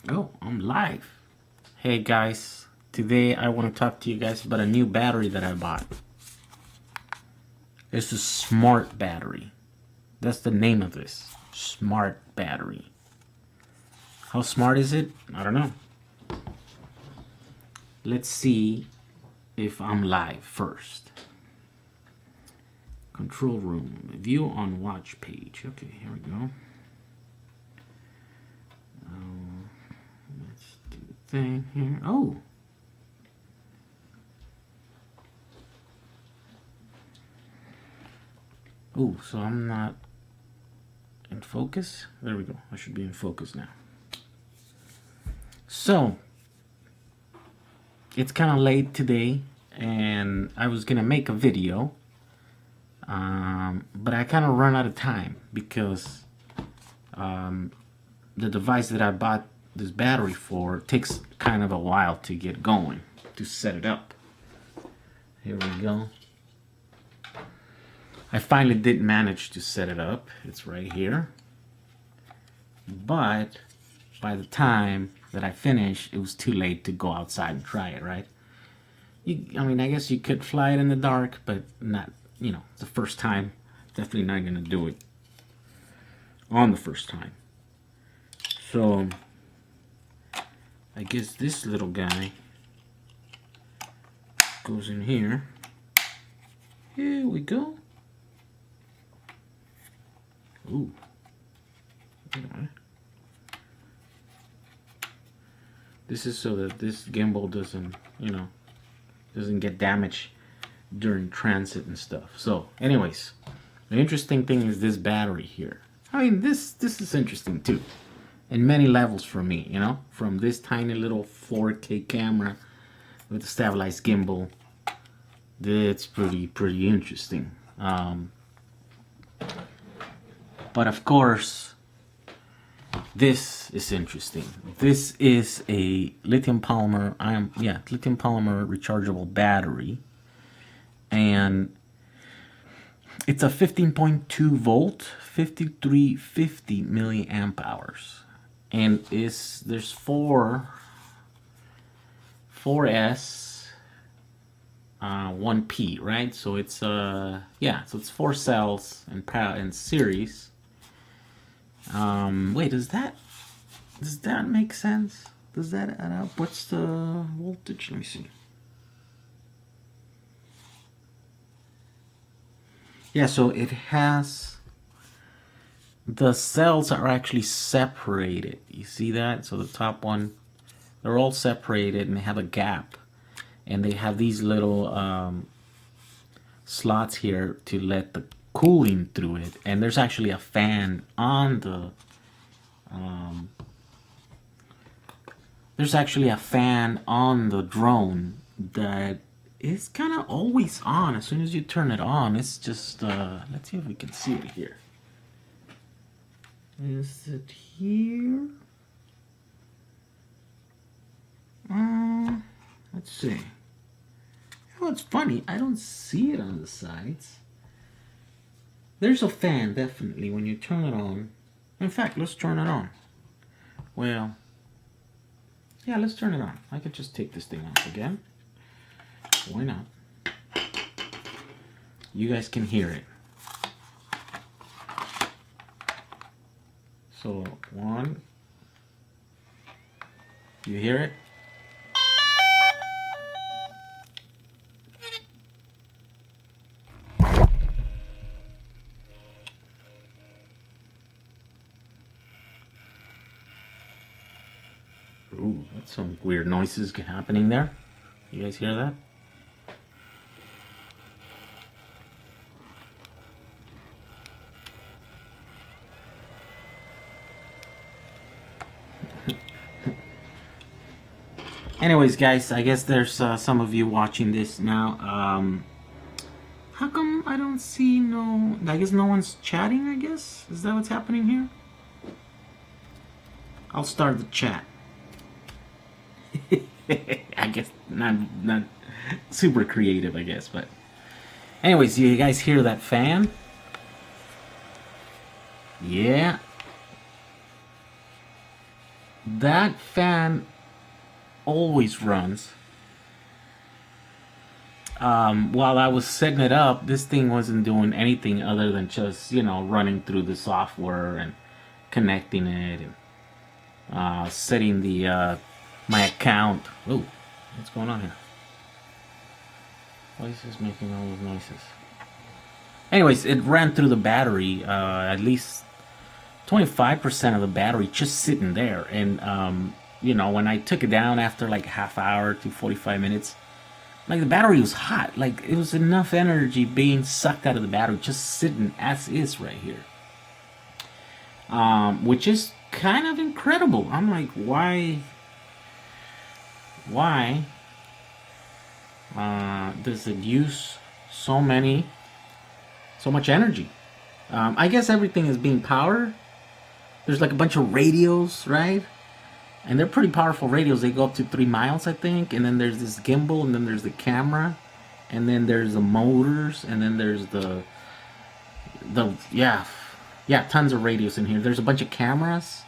Oh, I'm live. Hey guys, today I want to talk to you guys about a new battery that I bought. It's a smart battery. That's the name of this. Smart battery. How smart is it? I don't know. Let's see if I'm live first. Control room. View on watch page. Okay, here we go. Let's do the thing here. Oh, so I'm not in focus. There we go. I should be in focus now. So, it's kind of late today, and I was gonna make a video, but I kind of run out of time because the device that I bought this battery for takes kind of a while to get going, to set it up. Here we go. I finally did manage to set it up. It's right here. But by the time that I finished, it was too late to go outside and try it, right? I mean, I guess you could fly it in the dark, but not, the first time. Definitely not going to do it on the first time. So, I guess this little guy goes in here. Here we go. Ooh. This is so that this gimbal doesn't, doesn't get damaged during transit and stuff. So, anyways, the interesting thing is this battery here. I mean, this is interesting too, in many levels for me. From this tiny little 4K camera with a stabilized gimbal, it's pretty interesting. But of course, this is interesting. This is a lithium polymer rechargeable battery, and it's a 15.2 volt, 5350 milliamp hours, and there's 4S 1P, right? So it's so it's 4 cells in series. Wait, does that make sense? Does that add up? What's the voltage? Let me see. Yeah, so it has, the cells are actually separated. You see that? So the top one, they're all separated and they have a gap. And they have these little slots here to let the cooling through it, and there's actually a fan on the drone that is kind of always on. As soon as you turn it on, it's just let's see if we can see it here. Is it here? Let's see. Oh, it's funny, I don't see it on the sides. There's a fan, definitely, when you turn it on. In fact, let's turn it on. Well, yeah, let's turn it on. I could just take this thing off again. Why not? You guys can hear it. So, one. You hear it? Ooh, that's some weird noises happening there. You guys hear that? Anyways, guys, I guess there's some of you watching this now. How come I don't see I guess no one's chatting, I guess? Is that what's happening here? I'll start the chat. I guess not super creative, I guess, but anyways, you guys hear that fan? Yeah. that fan always runs. While I was setting it up, this thing wasn't doing anything other than just, running through the software and connecting it and setting the my account. Oh, what's going on here? Why is this making all those noises? Anyways, it ran through the battery, at least 25% of the battery just sitting there. And, when I took it down after like a half hour to 45 minutes, like the battery was hot. Like it was enough energy being sucked out of the battery just sitting as is right here. Which is kind of incredible. I'm like, why does it use so much energy? I guess everything is being powered. There's like a bunch of radios, right? And they're pretty powerful radios. They go up to 3 miles, I think. And then there's this gimbal, and then there's the camera, and then there's the motors, and then there's the tons of radios in here. There's a bunch of cameras.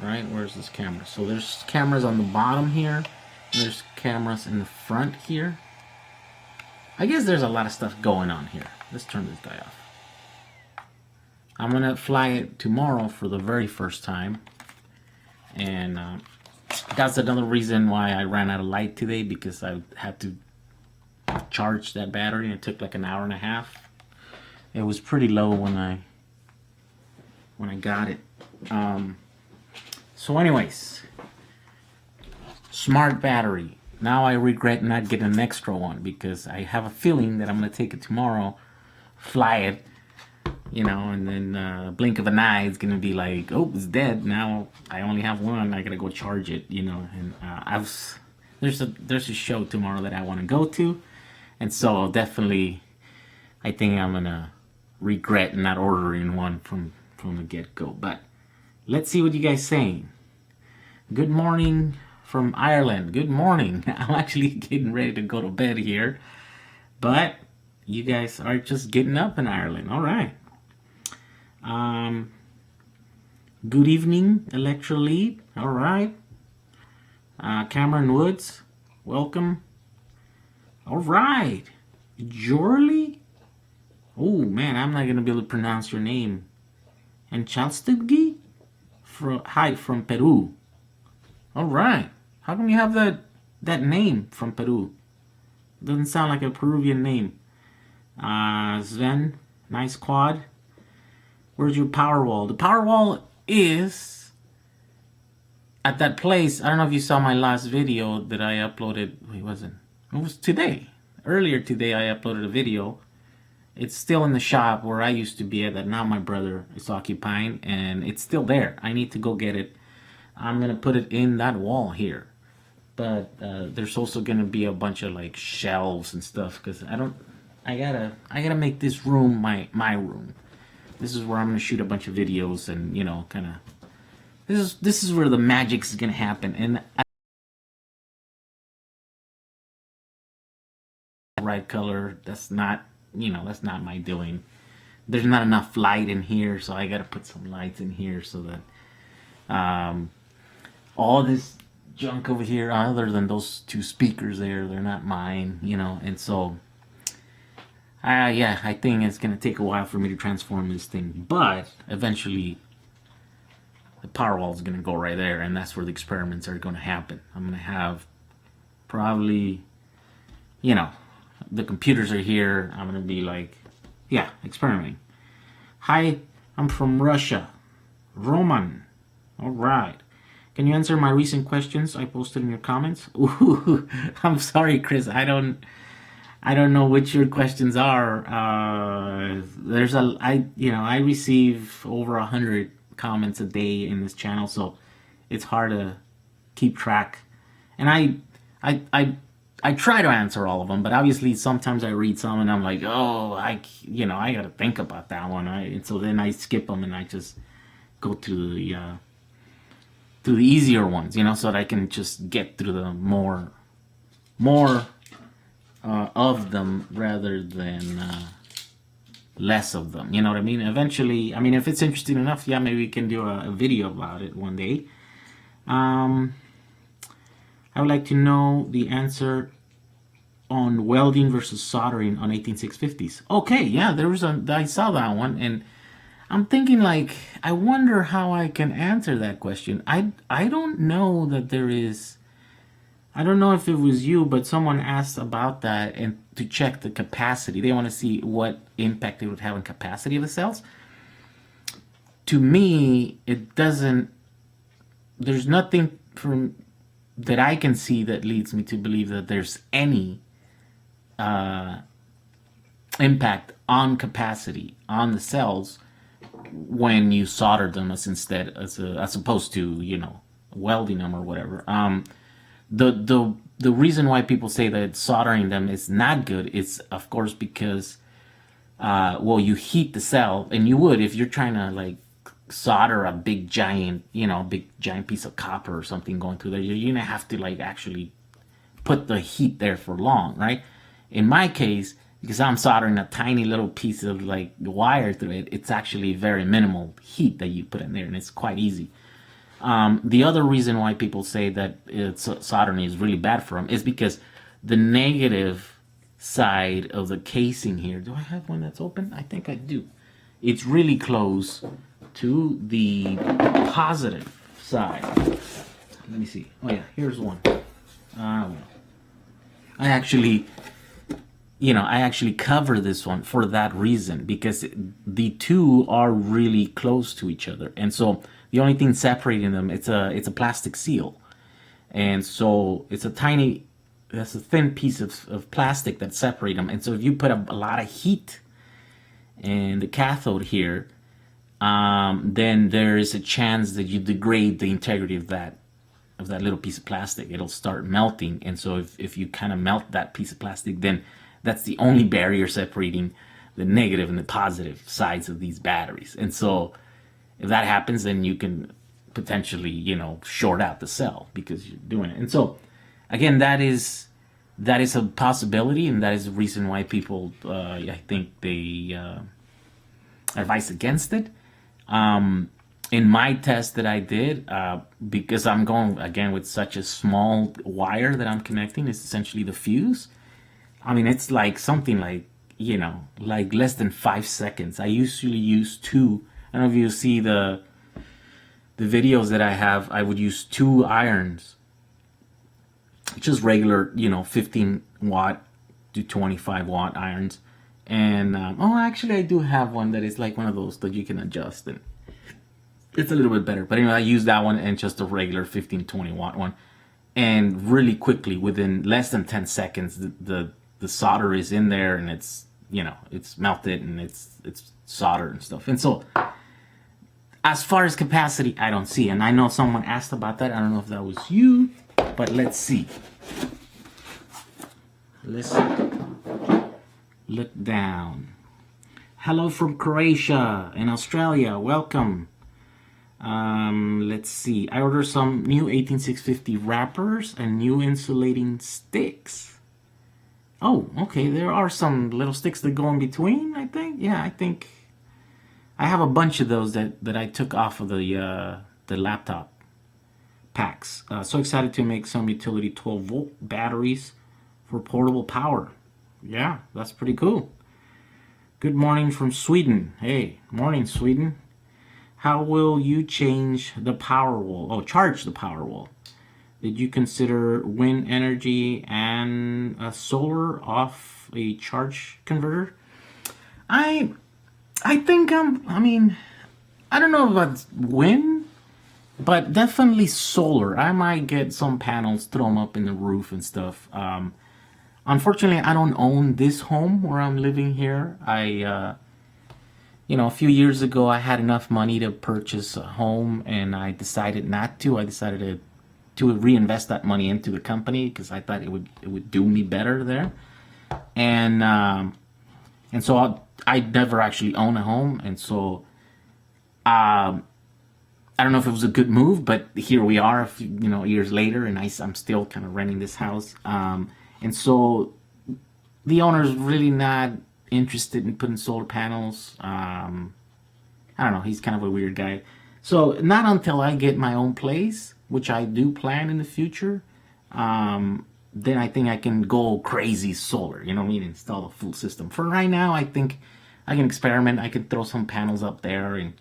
Right? Where's this camera? So there's cameras on the bottom here, and there's cameras in the front here. I guess there's a lot of stuff going on here. Let's turn this guy off. I'm gonna fly it tomorrow for the very first time. And that's another reason why I ran out of light today, because I had to charge that battery, and it took like an hour and a half. It was pretty low when I got it. So anyways, smart battery. Now I regret not getting an extra one, because I have a feeling that I'm going to take it tomorrow, fly it, and then blink of an eye, it's going to be like, oh, it's dead. Now I only have one. I got to go charge it, and there's a show tomorrow that I want to go to. And so definitely, I think I'm going to regret not ordering one from the get-go. But let's see what you guys saying. Good morning from Ireland. Good morning. I'm actually getting ready to go to bed here, but you guys are just getting up in Ireland. All right. Good evening, Electrolead. All right. Cameron Woods, welcome. All right. Jorley. Oh man, I'm not gonna be able to pronounce your name. And Chalstudgi, hi from Peru. All right. How come you have that name from Peru? Doesn't sound like a Peruvian name. Sven, nice quad. Where's your power wall? The power wall is at that place. I don't know if you saw my last video that I uploaded. It was today. Earlier today I uploaded a video. It's still in the shop where I used to be at, that now my brother is occupying, and it's still there. I need to go get it. I'm gonna put it in that wall here. But there's also gonna be a bunch of like shelves and stuff, because I gotta make this room my room. This is where I'm gonna shoot a bunch of videos, and kind of this is where the magic's gonna happen. And right color, that's not my doing. There's not enough light in here, so I gotta put some lights in here so that all this junk over here, other than those two speakers there, they're not mine, and so I think it's gonna take a while for me to transform this thing, but eventually the power wall is gonna go right there, and that's where the experiments are gonna happen. I'm gonna have probably, the computers are here. I'm gonna be like, experimenting. Hi, I'm from Russia. Roman. All right. Can you answer my recent questions I posted in your comments? Ooh, I'm sorry, Chris. I don't know which your questions are. I receive over 100 comments a day in this channel, so it's hard to keep track. And I try to answer all of them, but obviously sometimes I read some and I'm like, oh, I gotta think about that one. And so then I skip them and I just go to the easier ones, so that I can just get through the more of them rather than less of them. You know what I mean? Eventually, if it's interesting enough, maybe we can do a video about it one day. Um, I would like to know the answer on welding versus soldering on 18650s. Okay, yeah, I saw that one, and I'm thinking like, I wonder how I can answer that question. I don't know that there is. I don't know if it was you, but someone asked about that and to check the capacity. They want to see what impact it would have on capacity of the cells. To me, it doesn't. There's nothing from that I can see that leads me to believe that there's any impact on capacity on the cells when you solder them as opposed to welding them or whatever. The reason why people say that soldering them is not good is of course because well, you heat the cell, and you would if you're trying to like solder a big giant piece of copper or something going through there. You're gonna have to like actually put the heat there for long, right? In my case, because I'm soldering a tiny little piece of like wire through it, it's actually very minimal heat that you put in there, and it's quite easy. The other reason why people say that soldering is really bad for them is because the negative side of the casing here. Do I have one that's open? I think I do. It's really close to the positive side. Let me see. Oh yeah, here's one. Well, I actually cover this one for that reason, because the two are really close to each other, and so the only thing separating them, it's a plastic seal, and so that's a thin piece of plastic that separates them, and so if you put a lot of heat in the cathode here, then there is a chance that you degrade the integrity of that little piece of plastic. It'll start melting, and so if you kind of melt that piece of plastic, then that's the only barrier separating the negative and the positive sides of these batteries. And so if that happens, then you can potentially short out the cell because you're doing it. And so again, that is a possibility, and that is the reason why people I think they advise against it. In my test that I did, because I'm going again with such a small wire that I'm connecting, it's essentially the fuse. I mean, it's like something like like less than 5 seconds. I usually use two. I don't know if you see the videos that I have. I would use 2 irons, just regular 15 watt to 25 watt irons. And actually I do have one that is like one of those that you can adjust, and it's a little bit better. But anyway, I use that one and just a regular 15-20 watt one, and really quickly, within less than 10 seconds, the solder is in there, and it's it's melted, and it's soldered and stuff. And so as far as capacity, I don't see. And I know someone asked about that. I don't know if that was you, but let's see. Let's look down. Hello from Croatia and Australia. Welcome. Let's see. I ordered some new 18650 wrappers and new insulating sticks. Oh, okay. There are some little sticks that go in between, I think. Yeah, I think I have a bunch of those that I took off of the laptop packs. So excited to make some utility 12-volt batteries for portable power. Yeah, that's pretty cool. Good morning from Sweden. Hey, morning, Sweden. How will you change the power wall? Oh, charge the power wall. Did you consider wind energy and solar off a charge converter? I think I mean, I don't know about wind, but definitely solar. I might get some panels, throw them up in the roof and stuff. Unfortunately, I don't own this home where I'm living here. A few years ago, I had enough money to purchase a home, and I decided not to. I decided to reinvest that money into the company because I thought it would do me better there. And so I never actually own a home, and so I don't know if it was a good move, but here we are, a few, years later, and I'm still kind of renting this house. And so the owner's really not interested in putting solar panels. I don't know. He's kind of a weird guy. So not until I get my own place which I do plan in the future, then I think I can go crazy solar. You know what I mean? Install a full system. For right now, I think I can experiment. I can throw some panels up there, and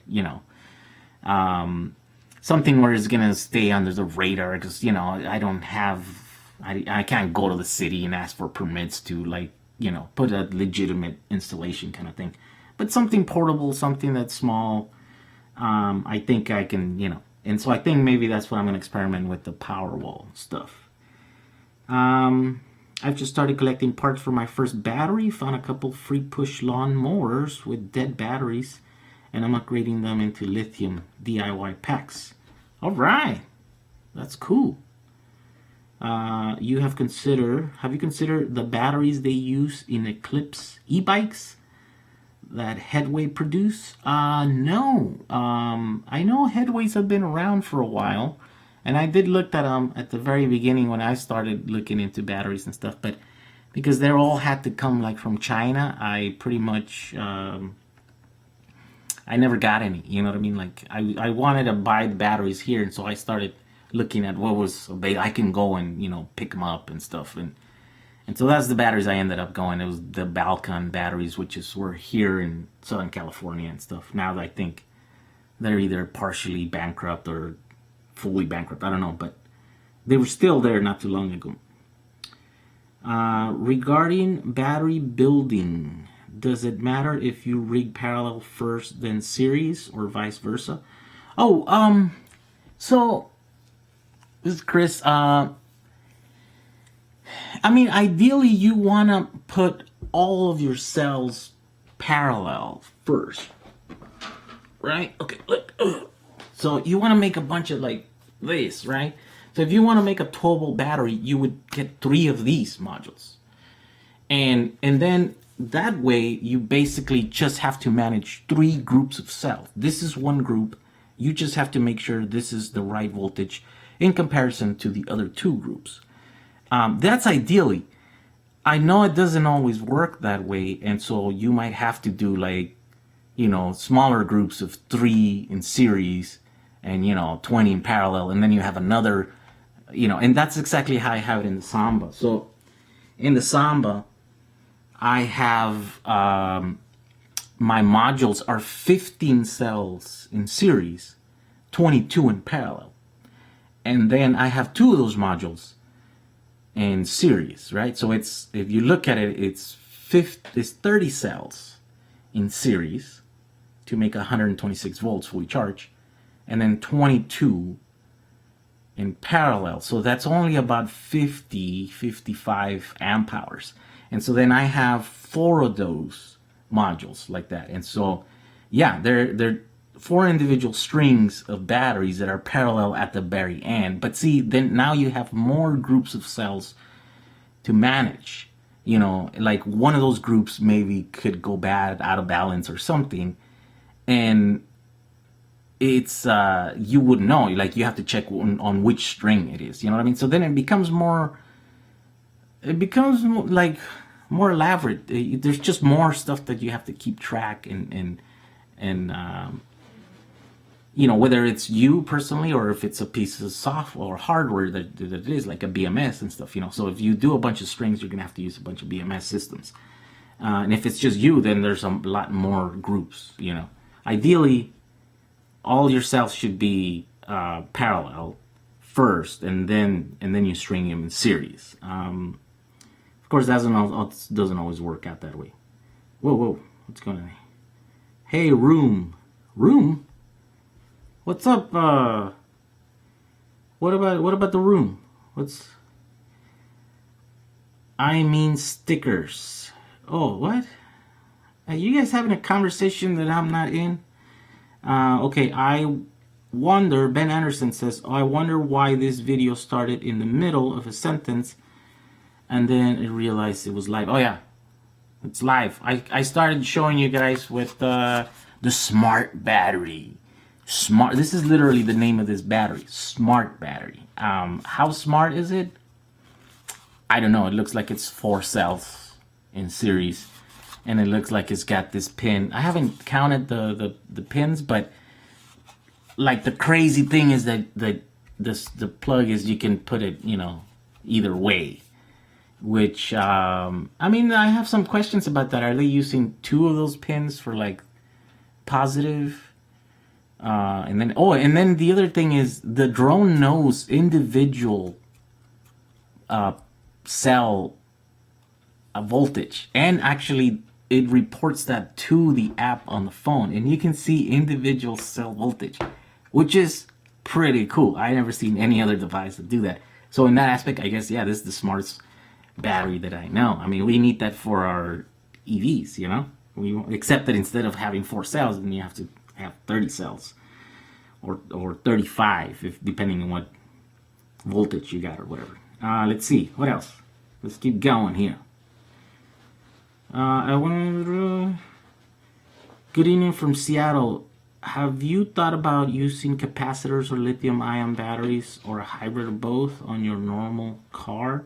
something where it's gonna stay under the radar, because I don't have, I can't go to the city and ask for permits to, like, put a legitimate installation kind of thing. But something portable, something that's small, I think I can, and so I think maybe that's what I'm gonna experiment with, the Powerwall stuff. I've just started collecting parts for my first battery. Found a couple free push lawn mowers with dead batteries, and I'm upgrading them into lithium DIY packs. All right, that's cool. Have you considered the batteries they use in Eclipse e-bikes that Headway produce? No. I know Headways have been around for a while. And I did look at them at the very beginning when I started looking into batteries and stuff, but because they all had to come like from China, I pretty much I never got any. You know what I mean? Like I wanted to buy the batteries here, and so I started looking at what was I can go and pick them up and stuff, and so that's the batteries I ended up going. It was the Balkan batteries, which were here in Southern California and stuff. Now I think they're either partially bankrupt or fully bankrupt, I don't know, but they were still there not too long ago. Regarding battery building, does it matter if you rig parallel first then series, or vice versa? So this is Chris. I mean, ideally you want to put all of your cells parallel first, right? Okay, look. So you want to make a bunch of like this, right? So if you want to make a 12-volt battery, you would get 3 of these modules. And then that way you basically just have to manage 3 groups of cells. This is one group. You just have to make sure this is the right voltage in comparison to the other 2 groups. That's ideally. I know it doesn't always work that way, and so you might have to do like, smaller groups of 3 in series, and 20 in parallel, and then you have another, and that's exactly how I have it in the Samba. So in the Samba, I have my modules are 15 cells in series, 22 in parallel, and then I have 2 of those modules in series, right? So it's, if you look at it, it's 30 cells in series to make 126 volts fully charged, and then 22 in parallel. So that's only about 55 amp hours. And so then I have 4 of those modules like that. And so, yeah, they're 4 individual strings of batteries that are parallel at the very end. But see, then now you have more groups of cells to manage. Like one of those groups maybe could go bad, out of balance or something, and it's you wouldn't know. Like you have to check on which string it is. You know what I mean? So then it becomes more like more elaborate. There's just more stuff that you have to keep track and whether it's you personally or if it's a piece of software or hardware that it is, like a BMS and stuff. So if you do a bunch of strings, you're gonna have to use a bunch of BMS systems. And if it's just you, then there's a lot more groups. Ideally, all your cells should be parallel first, and then you string them in series. Of course, that doesn't always work out that way. Whoa, what's going on? Hey, room, what's up? What about the room? I mean stickers. Oh, what? Are you guys having a conversation that I'm not in? Okay, I wonder, Ben Anderson says, I wonder why this video started in the middle of a sentence and then it realized it was live. Oh yeah, it's live. I started showing you guys with the smart battery. This is literally the name of this battery, smart battery. How smart is it? I don't know. It looks like it's 4 cells in series, and it looks like it's got this pin. I haven't counted the pins, but like the crazy thing is that the plug is you can put it, either way. Which I mean, I have some questions about that. Are they using two of those pins for like positive? And then the other thing is the drone knows individual cell voltage, and actually it reports that to the app on the phone, and you can see individual cell voltage, which is pretty cool. I never seen any other device that do that. So in that aspect, I guess, yeah, this is the smartest battery that I know. I mean, we need that for our EVs, except that instead of having 4 cells, then you have to have 30 cells or 35, if depending on what voltage you got or whatever. Let's see what else. Let's keep going here. I want good evening from Seattle. Have you thought about using capacitors or lithium-ion batteries or a hybrid of both on your normal car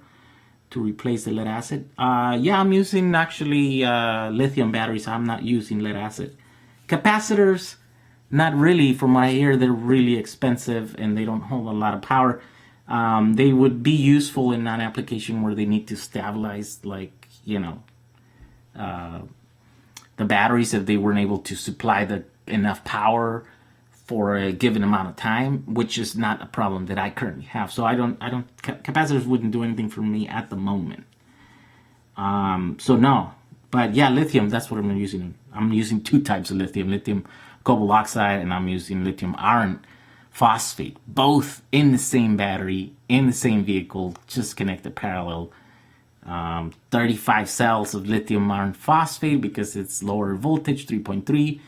to replace the lead acid? Yeah, I'm using actually lithium batteries. I'm not using lead acid. Capacitors, not really. From what I hear, they're really expensive and they don't hold a lot of power. They would be useful in an application where they need to stabilize, like, the batteries, if they weren't able to supply enough power for a given amount of time, which is not a problem that I currently have. So capacitors wouldn't do anything for me at the moment. So no, but yeah, lithium, that's what I'm using. I'm using 2 types of lithium cobalt oxide, and I'm using lithium iron phosphate, both in the same battery, in the same vehicle, just connected parallel. 35 cells of lithium iron phosphate because it's lower voltage, 3.3,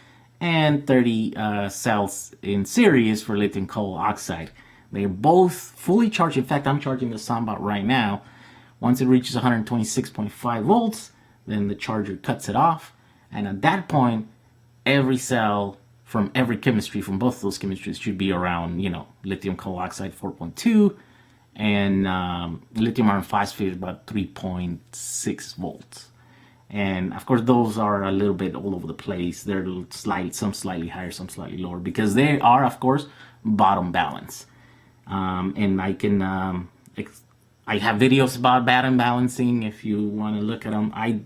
and 30 cells in series for lithium cobalt oxide. They're both fully charged. In fact, I'm charging the Samba right now. Once it reaches 126.5 volts, then the charger cuts it off, and at that point, every cell from every chemistry, from both of those chemistries, should be around, lithium cobalt oxide 4.2, and lithium iron phosphate is about 3.6 volts. And of course, those are a little bit all over the place. They're some slightly higher, some slightly lower, because they are, of course, bottom balance. And I can, I have videos about bottom balancing if you want to look at them. I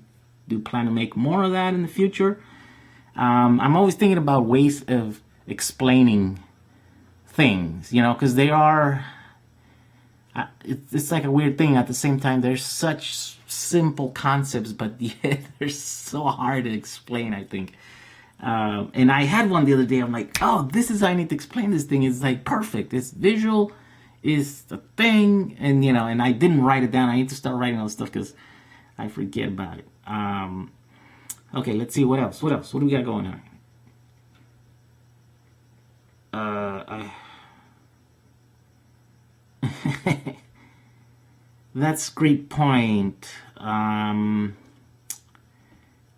do plan to make more of that in the future. I'm always thinking about ways of explaining things, because they are, it's like a weird thing. At the same time, they're such simple concepts, but yet they're so hard to explain, I think. And I had one the other day. I'm like, oh, this is how I need to explain this thing. It's like perfect. It's visual, is the thing, and and I didn't write it down. I need to start writing all this stuff because I forget about it. Okay, let's see what else. What do we got going on? That's a great point.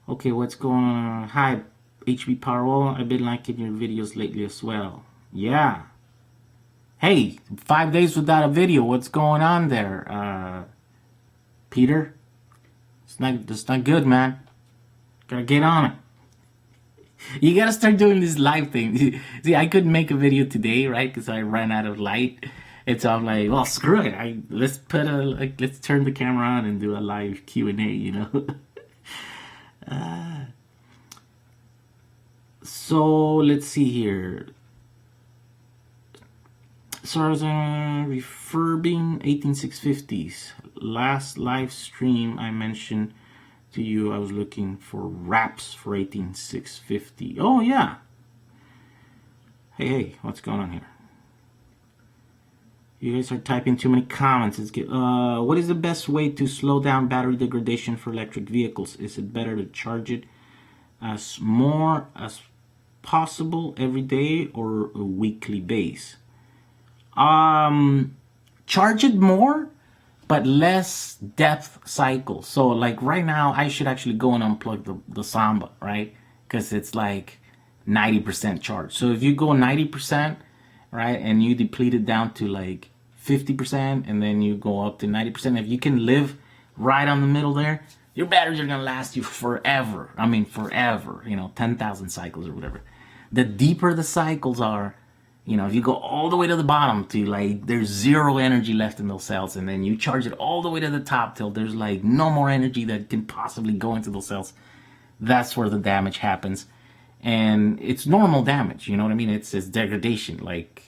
Okay, what's going on? Hi, HB Powerwall. I've been liking your videos lately as well. Yeah. Hey, 5 days without a video. What's going on there, Peter? It's not good, man. Gotta get on it. You gotta start doing this live thing. See, I couldn't make a video today, right? Because I ran out of light. And so I'm like, well, screw it. Let's turn the camera on and do a live Q&A, So let's see here. So I was refurbing 18650s. Last live stream I mentioned to you I was looking for wraps for 18650. Oh yeah. Hey, what's going on here? You guys are typing too many comments. What is the best way to slow down battery degradation for electric vehicles? Is it better to charge it as more as possible every day or a weekly base? Charge it more, but less depth cycles. So like right now, I should actually go and unplug the Samba, right? Because it's like 90% charged. So if you go 90%, right, and you deplete it down to like 50%, and then you go up to 90%, if you can live right on the middle there, your batteries are gonna last you forever. Forever, 10,000 cycles or whatever. The deeper the cycles are, You know, if you go all the way to the bottom to like there's zero energy left in those cells, and then you charge it all the way to the top till there's like no more energy that can possibly go into those cells, that's where the damage happens. And it's normal damage, you know what I mean? It's degradation. Like,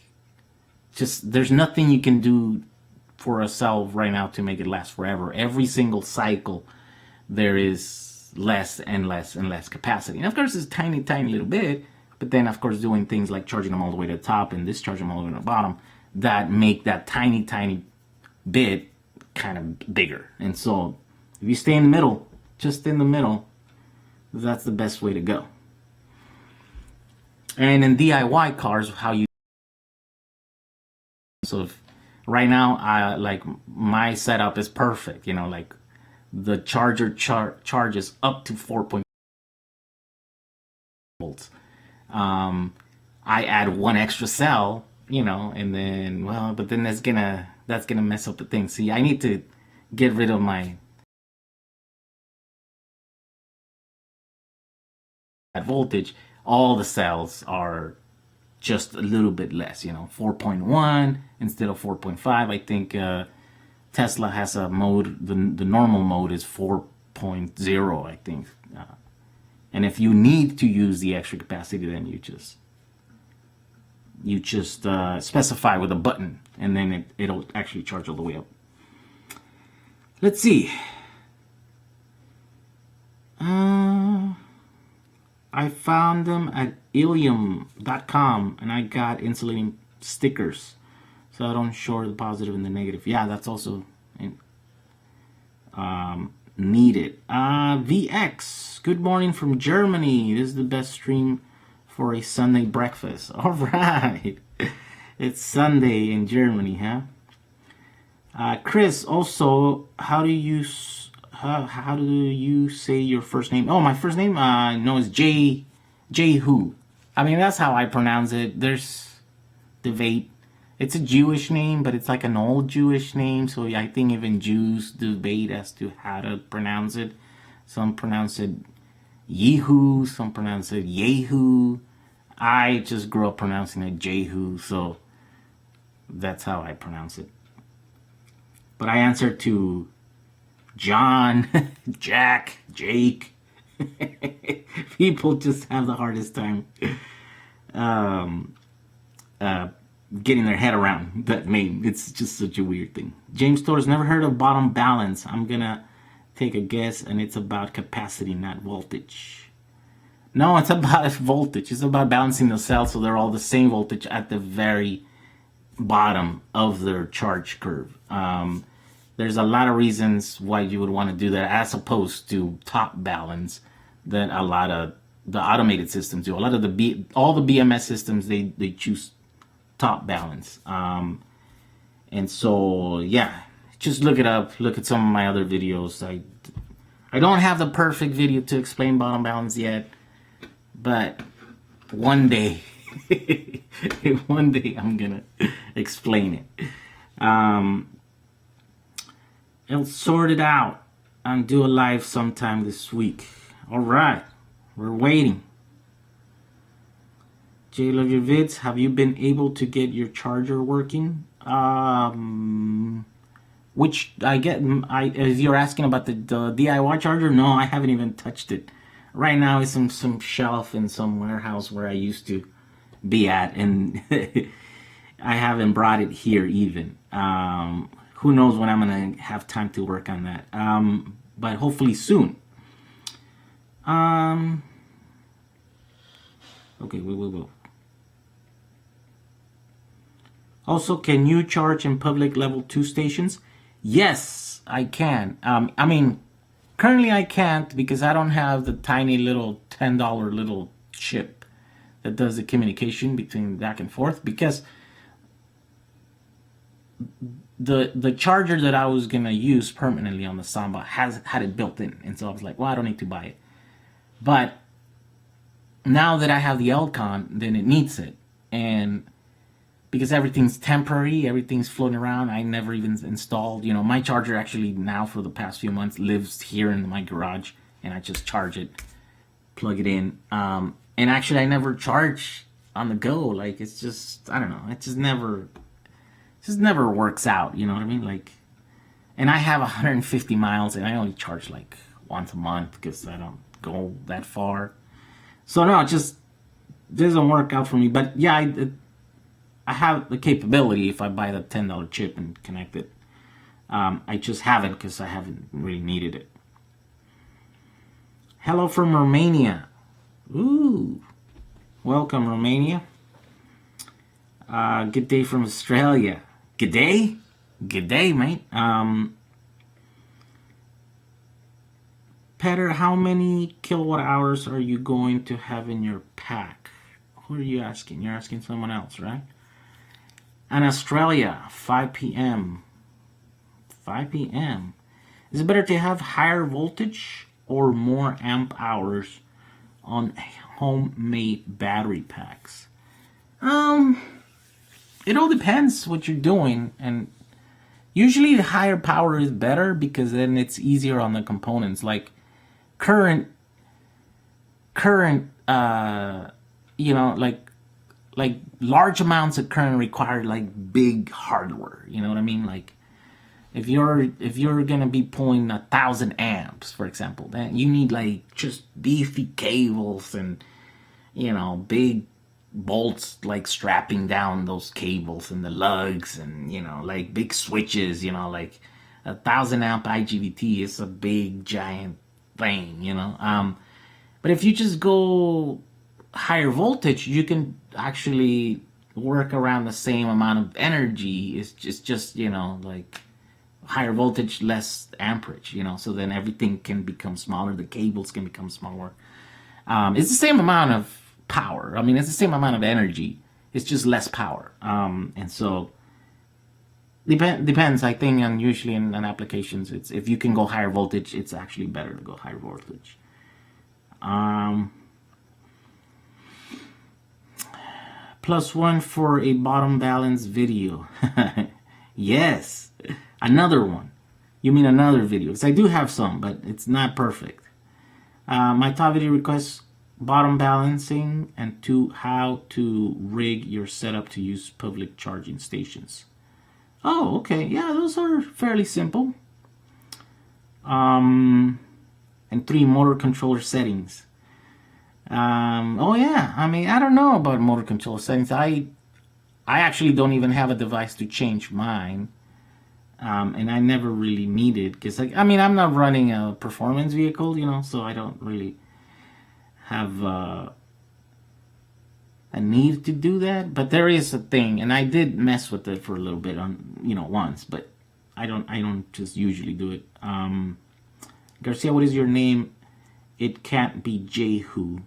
just there's nothing you can do for a cell right now to make it last forever. Every single cycle there is less and less and less capacity. And of course it's tiny little bit, but then of course doing things like charging them all the way to the top and discharging them all the way to the bottom, that make that tiny bit kind of bigger. And so if you stay in the middle, just in the middle, that's the best way to go. And in DIY cars, how you, so if, right now I like my setup is perfect, you know, like the charger charges up to 4.0 volts. I add one extra cell, you know, and then, well, but then that's gonna mess up the thing. See, I need to get rid of my voltage. All the cells are just a little bit less, you know, 4.1 instead of 4.5. I think Tesla has a mode, the normal mode is 4.0, I think. And if you need to use the extra capacity, then you just specify with a button, and then it'll actually charge all the way up. Let's see. I found them at Ilium.com, and I got insulating stickers, so I don't show the positive and the negative. Yeah, that's also needed. VX, good morning from Germany. This is the best stream for a Sunday breakfast. All right, it's Sunday in Germany, huh? Chris, also, how do you say your first name? Oh, my first name, no, it's Jehu. I mean, that's how I pronounce it. There's debate. It's a Jewish name, but it's like an old Jewish name, so I think even Jews debate as to how to pronounce it. Some pronounce it Yehu, some pronounce it Yehu. I just grew up pronouncing it Jehu, so that's how I pronounce it. But I answer to John, Jack, Jake. People just have the hardest time getting their head around that name. It's just such a weird thing. James Torres, never heard of bottom balance. I'm gonna take a guess, and it's about capacity, not voltage. No, it's about voltage. It's about balancing the cells so they're all the same voltage at the very bottom of their charge curve. There's a lot of reasons why you would want to do that, as opposed to top balance that a lot of the automated systems do. A lot of all the BMS systems, they choose top balance. And so, yeah, just look it up. Look at some of my other videos. I don't have the perfect video to explain bottom balance yet, but one day, one day I'm gonna explain it. I'll sort it out and do a live sometime this week. All right, we're waiting. Jay, love your vids. Have you been able to get your charger working? Which if you're asking about the DIY charger, no, I haven't even touched it. Right now, it's some shelf in some warehouse where I used to be at, and I haven't brought it here even. Who knows when I'm gonna have time to work on that? But hopefully soon. Okay, we will. Also, can you charge in public level 2 stations? Yes, I can. I mean, currently I can't because I don't have the tiny little $10 little chip that does the communication between back and forth, because the charger that I was gonna use permanently on the Samba had it built in, and so I was like, well, I don't need to buy it. But now that I have the Elcon, then it needs it, and because everything's temporary, everything's floating around, I never even installed. You know, my charger actually now for the past few months lives here in my garage, and I just charge it, plug it in, and actually I never charge on the go. Like it's just, I don't know. It just never works out. You know what I mean? Like, and I have 150 miles, and I only charge like once a month because I don't go that far. So no, it just doesn't work out for me. But yeah, I have the capability if I buy the $10 chip and connect it. I just haven't because I haven't really needed it. Hello from Romania. Ooh, welcome Romania. Good day from Australia. Good day? Good day, mate. Peter, how many kilowatt hours are you going to have in your pack? Who are you asking? You're asking someone else, right? And Australia, 5 p.m. 5 p.m. Is it better to have higher voltage or more amp hours on homemade battery packs? It all depends what you're doing, and usually the higher power is better because then it's easier on the components. Like current, you know, like large amounts of current require like big hardware. You know what I mean? Like if you're gonna be pulling 1,000 amps, for example, then you need like just beefy cables and big bolts like strapping down those cables and the lugs and like big switches. Like 1,000 amp IGBT is a big giant thing. But if you just go higher voltage, you can actually work around the same amount of energy. It's just like higher voltage, less amperage, so then everything can become smaller, the cables can become smaller. It's the same amount of power. I mean, it's the same amount of energy, it's just less power. And so depends, I think, and usually in applications, it's if you can go higher voltage, it's actually better to go higher voltage. +1 for a bottom balance video. Yes, another one. You mean another video? Because I do have some, but it's not perfect. My top video requests bottom balancing and how to rig your setup to use public charging stations. Oh, okay. Yeah, those are fairly simple. And 3 motor controller settings. Oh yeah, I mean, I don't know about motor controller settings. I actually don't even have a device to change mine. And I never really needed, because I'm not running a performance vehicle, so I don't really have a need to do that. But there is a thing, and I did mess with it for a little bit on once, but I don't just usually do it. Garcia, what is your name? It can't be Jehu.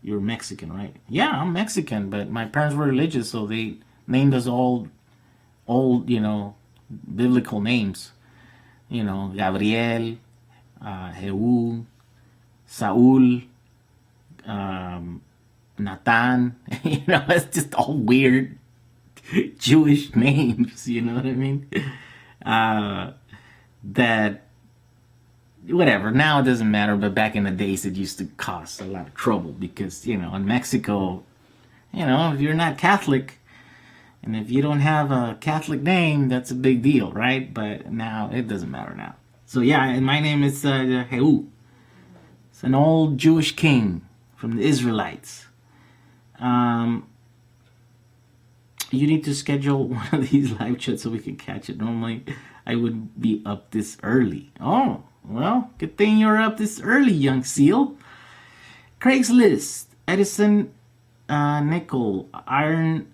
You're Mexican, right? Yeah, I'm Mexican, but my parents were religious, so they named us all old, biblical names. Gabriel, Jehu, Saul, Nathan. It's just all weird Jewish names. You know what I mean? That whatever. Now it doesn't matter, but back in the days it used to cause a lot of trouble because in Mexico, if you're not Catholic and if you don't have a Catholic name, that's a big deal, right? But now it doesn't matter now. So yeah, and my name is Jehu. It's an old Jewish king from the Israelites. You need to schedule one of these live chats so we can catch it. Normally I would be up this early. Oh, well, good thing you're up this early, young seal. Craigslist, Edison, nickel, iron,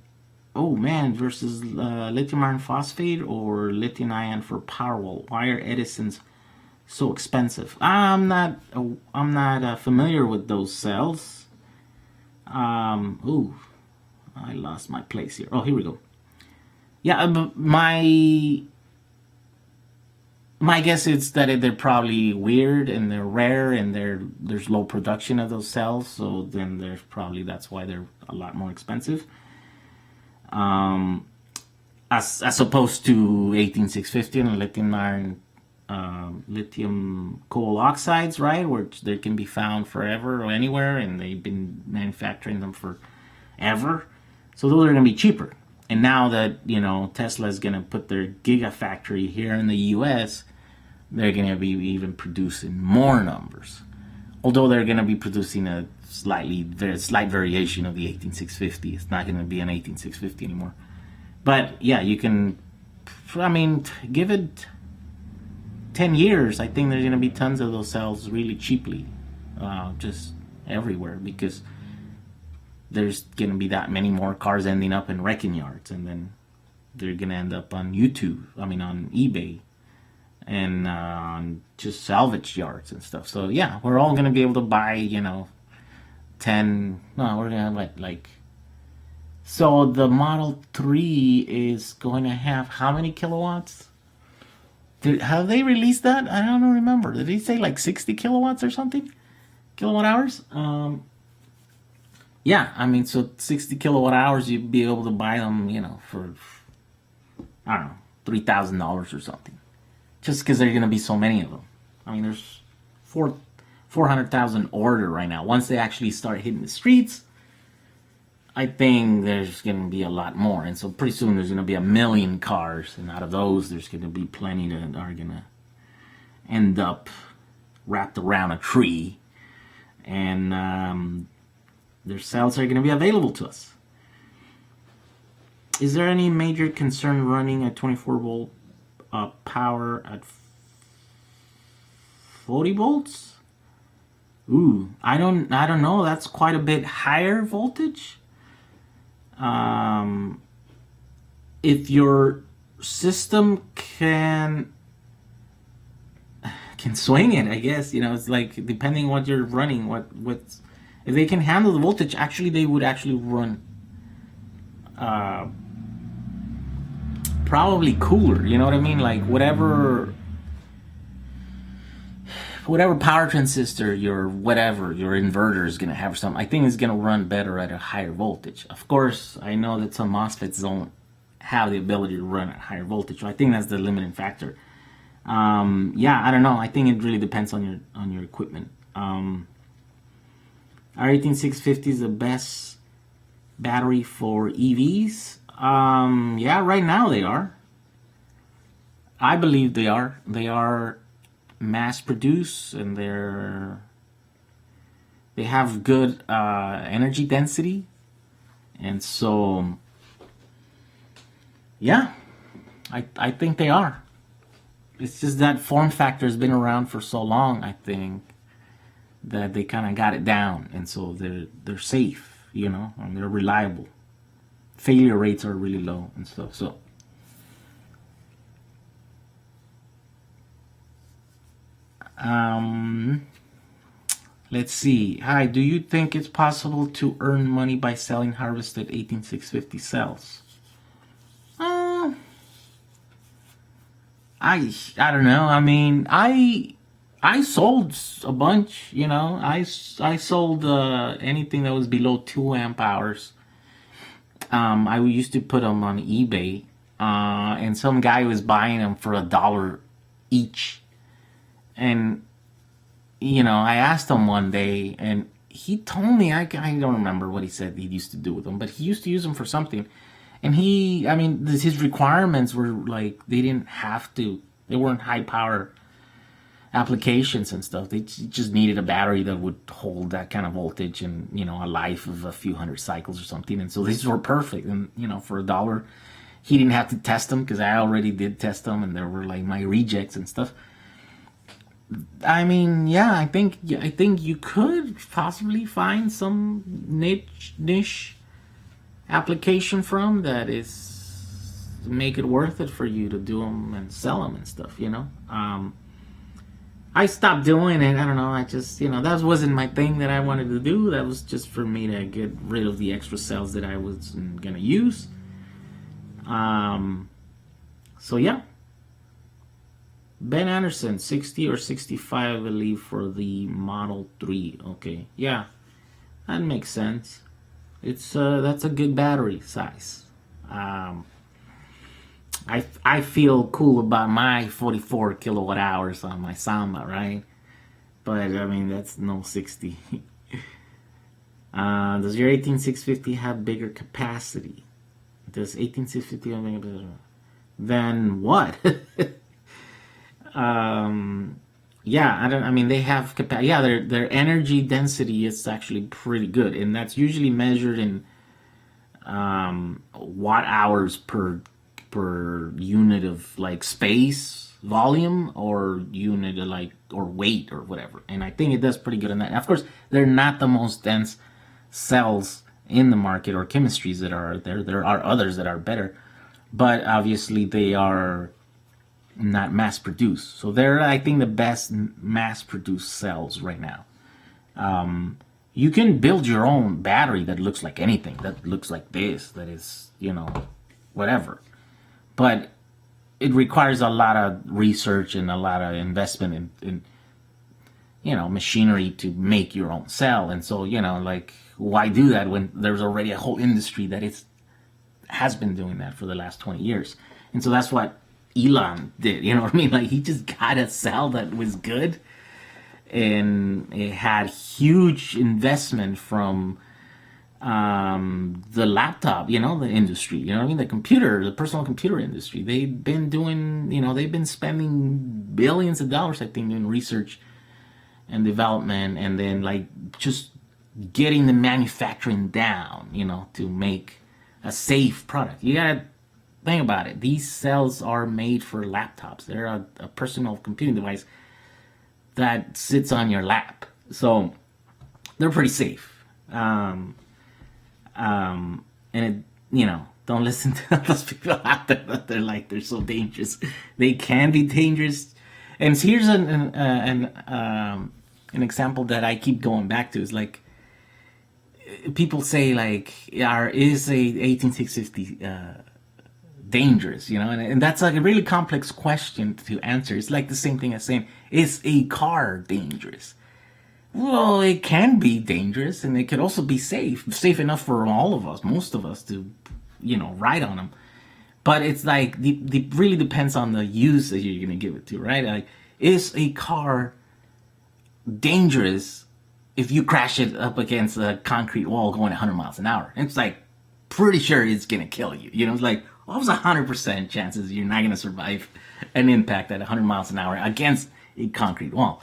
oh man, versus lithium iron phosphate or lithium ion for Powerwall. Why are Edison's so expensive? I'm not familiar with those cells. Ooh, I lost my place here. Oh, here we go. Yeah, my guess is that they're probably weird and they're rare and there's low production of those cells, so then that's why they're a lot more expensive. As opposed to 18650 and lithium iron, lithium coal oxides, right, which they can be found forever or anywhere, and they've been manufacturing them for ever. So those are going to be cheaper. And now that, you know, Tesla is going to put their gigafactory here in the US, they're going to be even producing more numbers. Although they're going to be producing a slight variation of the 18650. It's not going to be an 18650 anymore. But yeah, you can, I mean, give it 10 years. I think there's going to be tons of those cells really cheaply, just everywhere, because there's going to be that many more cars ending up in wrecking yards, and then they're going to end up on YouTube, on eBay, and on just salvage yards and stuff. So yeah, we're all going to be able to buy, 10, no, we're going to have like, so the Model 3 is going to have how many kilowatts? Have they released that? I don't remember. Did they say like 60 kilowatts or something? Kilowatt hours? Yeah, so 60 kilowatt hours, you'd be able to buy them, for, I don't know, $3,000 or something. Just because there are going to be so many of them. There's 400,000 ordered right now. Once they actually start hitting the streets, I think there's going to be a lot more. And so pretty soon there's going to be 1 million cars. And out of those, there's going to be plenty that are going to end up wrapped around a tree. And their cells are going to be available to us. Is there any major concern running a 24 volt power at 40 volts? Ooh, I don't know. That's quite a bit higher voltage. If your system can swing it, I guess, it's like depending what you're running, what's if they can handle the voltage, actually they would actually run probably cooler, you know what I mean? Like whatever power transistor your inverter is going to have something, I think it's going to run better at a higher voltage. Of course, I know that some MOSFETs don't have the ability to run at higher voltage, so I think that's the limiting factor. Yeah, I don't know. I think it really depends on your equipment. R18650 is the best battery for EVs. Yeah, right now they are. I believe they are. They are mass produced, and they have good energy density, and so yeah, I think they are. It's just that form factor has been around for so long, I think, that they kind of got it down, and so they're safe, and they're reliable. Failure rates are really low and stuff. So let's see. Hi, do you think it's possible to earn money by selling harvested 18650 cells? I don't know. I sold a bunch, I sold anything that was below 2 amp hours. I used to put them on eBay, and some guy was buying them for $1 each. And, I asked him one day, and he told me, I don't remember what he said he used to do with them, but he used to use them for something. And his requirements were like, they weren't high power applications and stuff. They just needed a battery that would hold that kind of voltage and, a life of a few hundred cycles or something. And so these were perfect. And, for $1, he didn't have to test them, because I already did test them, and there were like my rejects and stuff. Yeah, I think you could possibly find some niche application from that is make it worth it for you to do them and sell them and stuff, I stopped doing it. I don't know. I just, that wasn't my thing that I wanted to do. That was just for me to get rid of the extra cells that I wasn't going to use. So yeah. Ben Anderson, 60 or 65, I believe, for the Model 3. Okay. Yeah. That makes sense. It's that's a good battery size. I feel cool about my 44 kilowatt hours on my Samba, right? But that's no 60. Does your 18650 have bigger capacity? Does 18650 have bigger capacity? Then what? Yeah, I mean, they have capacity. Yeah, their energy density is actually pretty good, and that's usually measured in watt hours per unit of like space volume or unit of like or weight or whatever. And I think it does pretty good on that. Of course, they're not the most dense cells in the market or chemistries that are there. There are others that are better, but obviously they are not mass produced. So they're, I think, the best mass produced cells right now. You can build your own battery that looks like anything, that looks like this, that is, whatever. But it requires a lot of research and a lot of investment in machinery to make your own cell. And so, like, why do that when there's already a whole industry that has been doing that for the last 20 years? And so that's what Elon did, you know what I mean? Like, he just got a cell that was good, and it had huge investment from the laptop, the industry, you know what I mean? The personal computer industry. They've been doing, they've been spending billions of dollars, I think, in research and development, and then like just getting the manufacturing down, to make a safe product. You gotta think about it. These cells are made for laptops. They're a personal computing device that sits on your lap, so they're pretty safe. And it, don't listen to those people out there that they're so dangerous. They can be dangerous. And here's an example that I keep going back to. Is like, people say like, is a 18650 dangerous, and that's like a really complex question to answer. It's like the same thing as saying, is a car dangerous? Well, it can be dangerous, and it could also be safe enough for all of us, most of us, to ride on them. But it's like, it really depends on the use that you're going to give it to, right? Like, is a car dangerous if you crash it up against a concrete wall going 100 miles an hour? It's like, pretty sure it's going to kill you. It's like, what was 100% chances you're not going to survive an impact at 100 miles an hour against a concrete wall?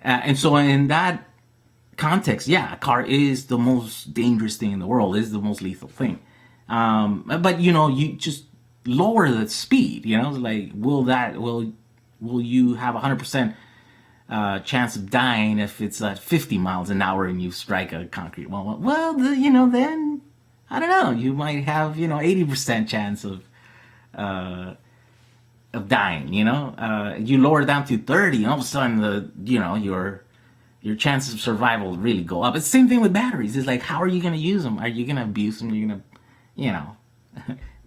And so in that context, yeah, a car is the most dangerous thing in the world, is the most lethal thing. But, you just lower the speed, like, will you have 100% chance of dying if it's at 50 miles an hour and you strike a concrete wall? Well, then, I don't know, you might have, 80% chance of dying, you lower it down to 30, and all of a sudden your chances of survival really go up. It's the same thing with batteries. It's like, how are you going to use them? Are you going to abuse them? You're going to,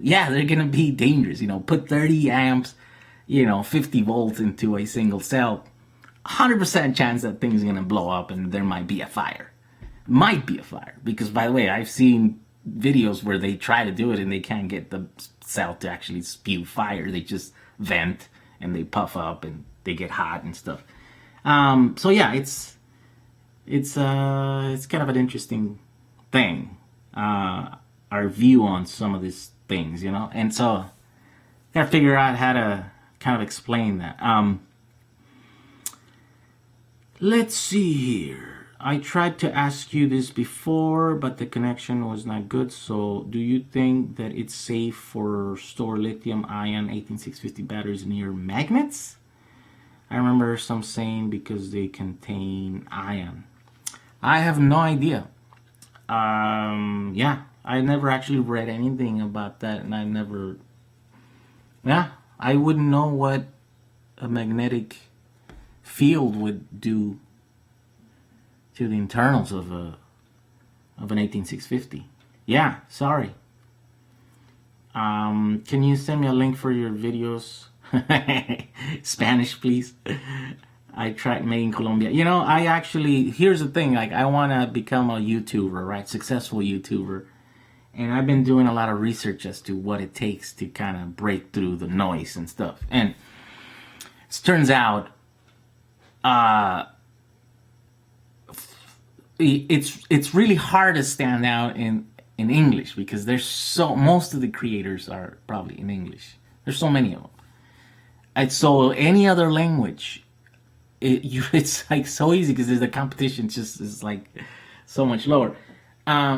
yeah, they're going to be dangerous. Put 30 amps, 50 volts into a single cell. 100% chance that thing's going to blow up and there might be a fire. Might be a fire. Because, by the way, I've seen videos where they try to do it and they can't get the cell to actually spew fire. They just vent and they puff up and they get hot and stuff. So yeah, it's kind of an interesting thing, our view on some of these things, and so gotta figure out how to kind of explain that. Let's see here. I tried to ask you this before, but the connection was not good. So, do you think that it's safe for store lithium-ion 18650 batteries near magnets? I remember some saying because they contain iron. I have no idea. Yeah, I never actually read anything about that, and I wouldn't know what a magnetic field would do to the internals of an 18650. Yeah, sorry. Can you send me a link for your videos? Spanish, please. I tried made in Colombia. Here's the thing, like, I want to become a YouTuber, right? Successful YouTuber. And I've been doing a lot of research as to what it takes to kind of break through the noise and stuff. And it turns out, it's really hard to stand out in English because there's most of the creators are probably in English. There's so many of them. And so any other language, it's like so easy because the competition just is like so much lower.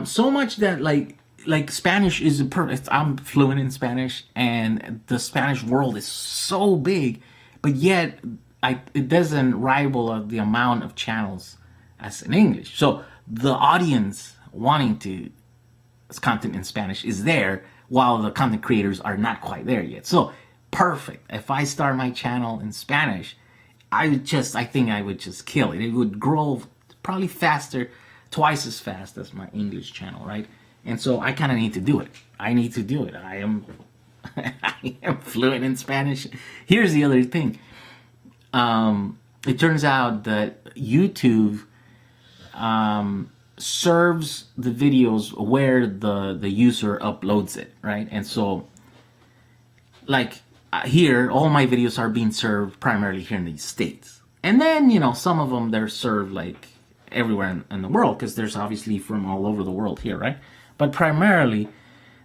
So much that like Spanish is perfect. I'm fluent in Spanish, and the Spanish world is so big, but yet it doesn't rival the amount of channels as in English. So the audience wanting to content in Spanish is there, while the content creators are not quite there yet. So perfect. If I start my channel in Spanish, I think I would just kill it. It would grow probably faster, twice as fast as my English channel, right? And so I kind of need to do it. I need to do it. I am fluent in Spanish. Here's the other thing. It turns out that YouTube serves the videos where the user uploads it, right? And so, like here, all my videos are being served primarily here in the States. And then, some of them, they're served like everywhere in the world, because there's obviously from all over the world here, right? But primarily,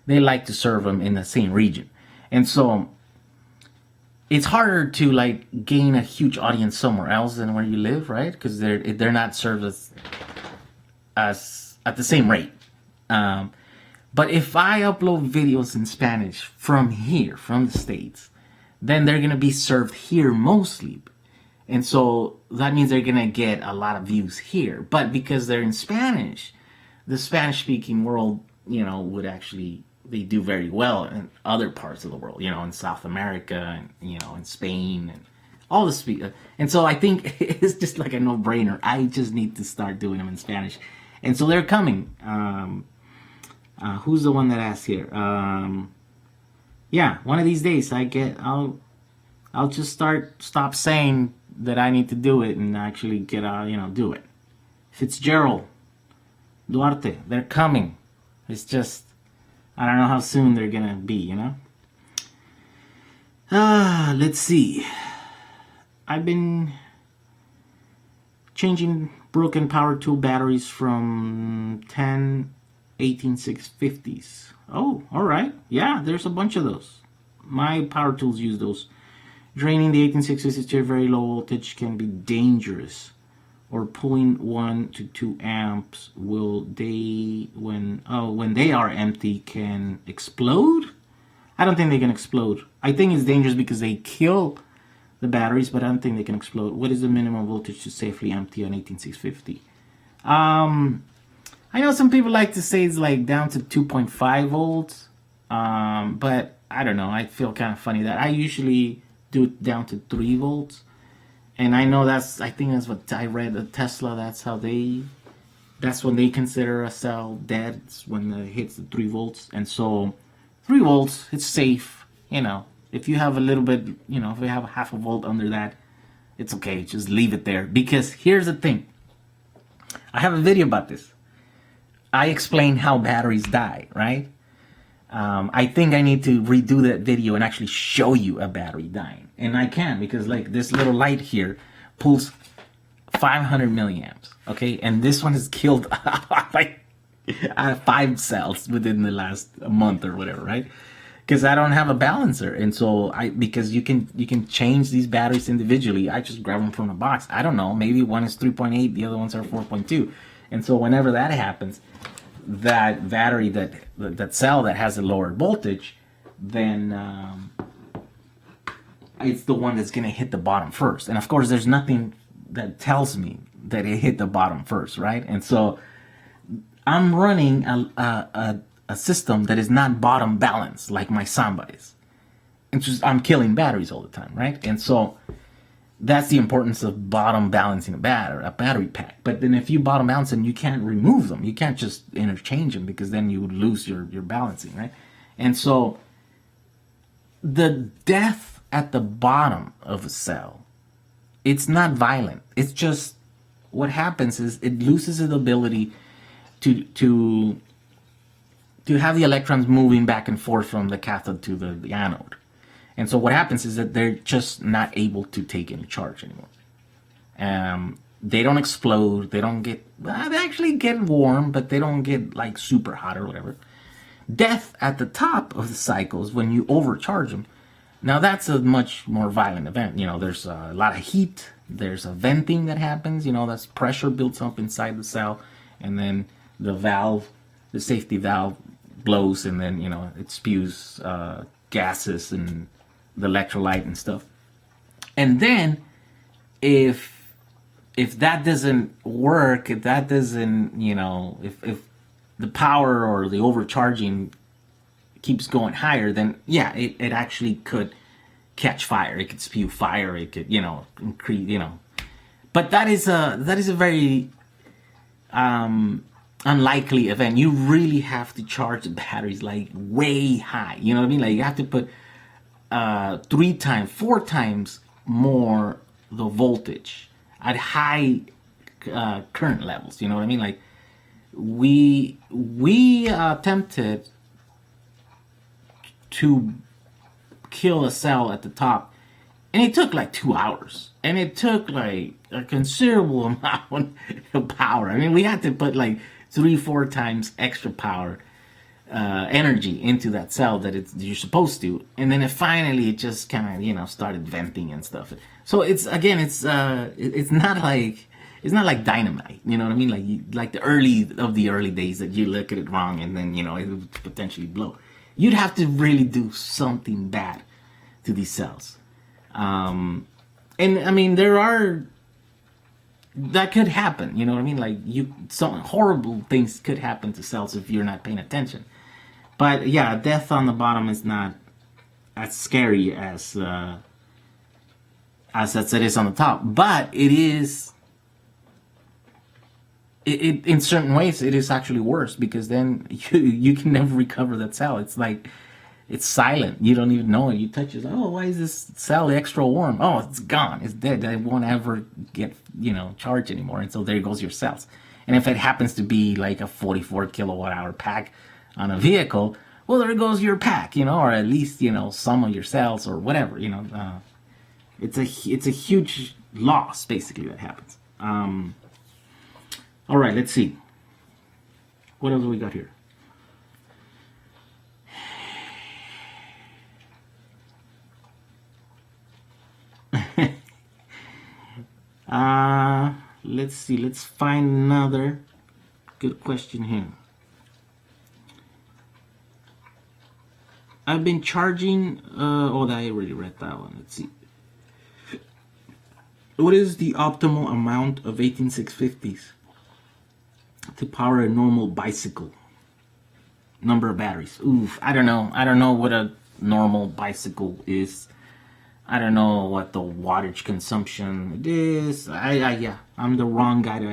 they like to serve them in the same region. And so, it's harder to like gain a huge audience somewhere else than where you live, right? Because they're not served as at the same rate. But if I upload videos in Spanish from here, from the States, then they're gonna be served here mostly. And so that means they're gonna get a lot of views here. But because they're in Spanish, the Spanish-speaking world, would actually, they do very well in other parts of the world, in South America and, in Spain and all the speak. And so I think it's just like a no-brainer. I just need to start doing them in Spanish. And so they're coming. Who's the one that asked here? Yeah, one of these days I'll just stop saying that I need to do it and actually get do it. Fitzgerald, Duarte, they're coming. It's just, I don't know how soon they're gonna be, let's see. I've been changing broken power tool batteries from 10 18650s. Oh, all right. Yeah, there's a bunch of those. My power tools use those. Draining the 18650s to a very low voltage can be dangerous. Or pulling 1 to 2 amps, when they are empty, can explode? I don't think they can explode. I think it's dangerous because they kill the batteries, but I don't think they can explode. What is the minimum voltage to safely empty an 18650? I know some people like to say it's like down to 2.5 volts, but I don't know. I feel kind of funny that I usually do it down to 3 volts. And I know I think that's what I read at Tesla. That's when they consider a cell dead. It's when it hits the 3 volts. And so 3 volts, it's safe. If you have a little bit, if you have half a volt under that, it's okay. Just leave it there. Because here's the thing. I have a video about this. I explain how batteries die, right? I think I need to redo that video and actually show you a battery dying. And I can, because like this little light here pulls 500 milliamps, okay? And this one has killed like 5 cells within the last month or whatever, right? Because I don't have a balancer. And so because you can change these batteries individually. I just grab them from the box. I don't know, maybe one is 3.8, the other ones are 4.2. And so whenever that happens, that battery, that cell that has a lower voltage, then it's the one that's going to hit the bottom first. And of course, there's nothing that tells me that it hit the bottom first, right? And so I'm running a system that is not bottom balanced like my Samba is. And just I'm killing batteries all the time, right? And so that's the importance of bottom balancing a battery pack. But then if you bottom balance them, you can't remove them. You can't just interchange them, because then you would lose your balancing, right? And so the death at the bottom of a cell, it's not violent. It's just what happens is it loses its ability to have the electrons moving back and forth from the cathode to the anode. And so what happens is that they're just not able to take any charge anymore. They don't explode. They don't get, well, they actually get warm, but they don't get like super hot or whatever. Death at the top of the cycles when you overcharge them. Now that's a much more violent event. You know, there's a lot of heat. There's a venting that happens. You know, that's pressure builds up inside the cell, and then the valve, the safety valve, blows, and then, you know, it spews gases and the electrolyte and stuff. And then if that doesn't work, if that doesn't, you know, if the power or the overcharging keeps going higher, then yeah, it actually could catch fire. It could spew fire. It could, you know, increase, you know. But that is a very unlikely event. You really have to charge the batteries like way high. You know what I mean? Like you have to put 3 times, 4 times more the voltage at high current levels. You know what I mean? Like we attempted to kill a cell at the top, and it took like 2 hours, and it took like a considerable amount of power. I mean, we had to put like 3-4 times extra power, energy into that cell that you're supposed to, and then it just kind of, you know, started venting and stuff. So it's not like dynamite. You know what I mean? Like the early days that you look at it wrong, and then, you know, it would potentially blow. You'd have to really do something bad to these cells. And I mean, that could happen. You know what I mean? Like some horrible things could happen to cells if you're not paying attention. But yeah, death on the bottom is not as scary as it is on the top. But it is. It in certain ways it is actually worse, because then you can never recover that cell. It's like it's silent. You don't even know it. You touch it. Oh, why is this cell extra warm? Oh, it's gone. It's dead. It won't ever get, you know, charged anymore. And so there goes your cells. And if it happens to be like a 44 kilowatt hour pack on a vehicle, well, there goes your pack, you know, or at least, you know, some of your cells or whatever. You know, it's a huge loss basically that happens. All right, let's see. What else do we got here? Let's see. Let's find another good question here. I've been charging. I already read that one. Let's see. What is the optimal amount of 18650s to power a normal bicycle? Number of batteries. Oof, I don't know. I don't know what a normal bicycle is. I don't know what the wattage consumption it is. Yeah, I'm the wrong guy to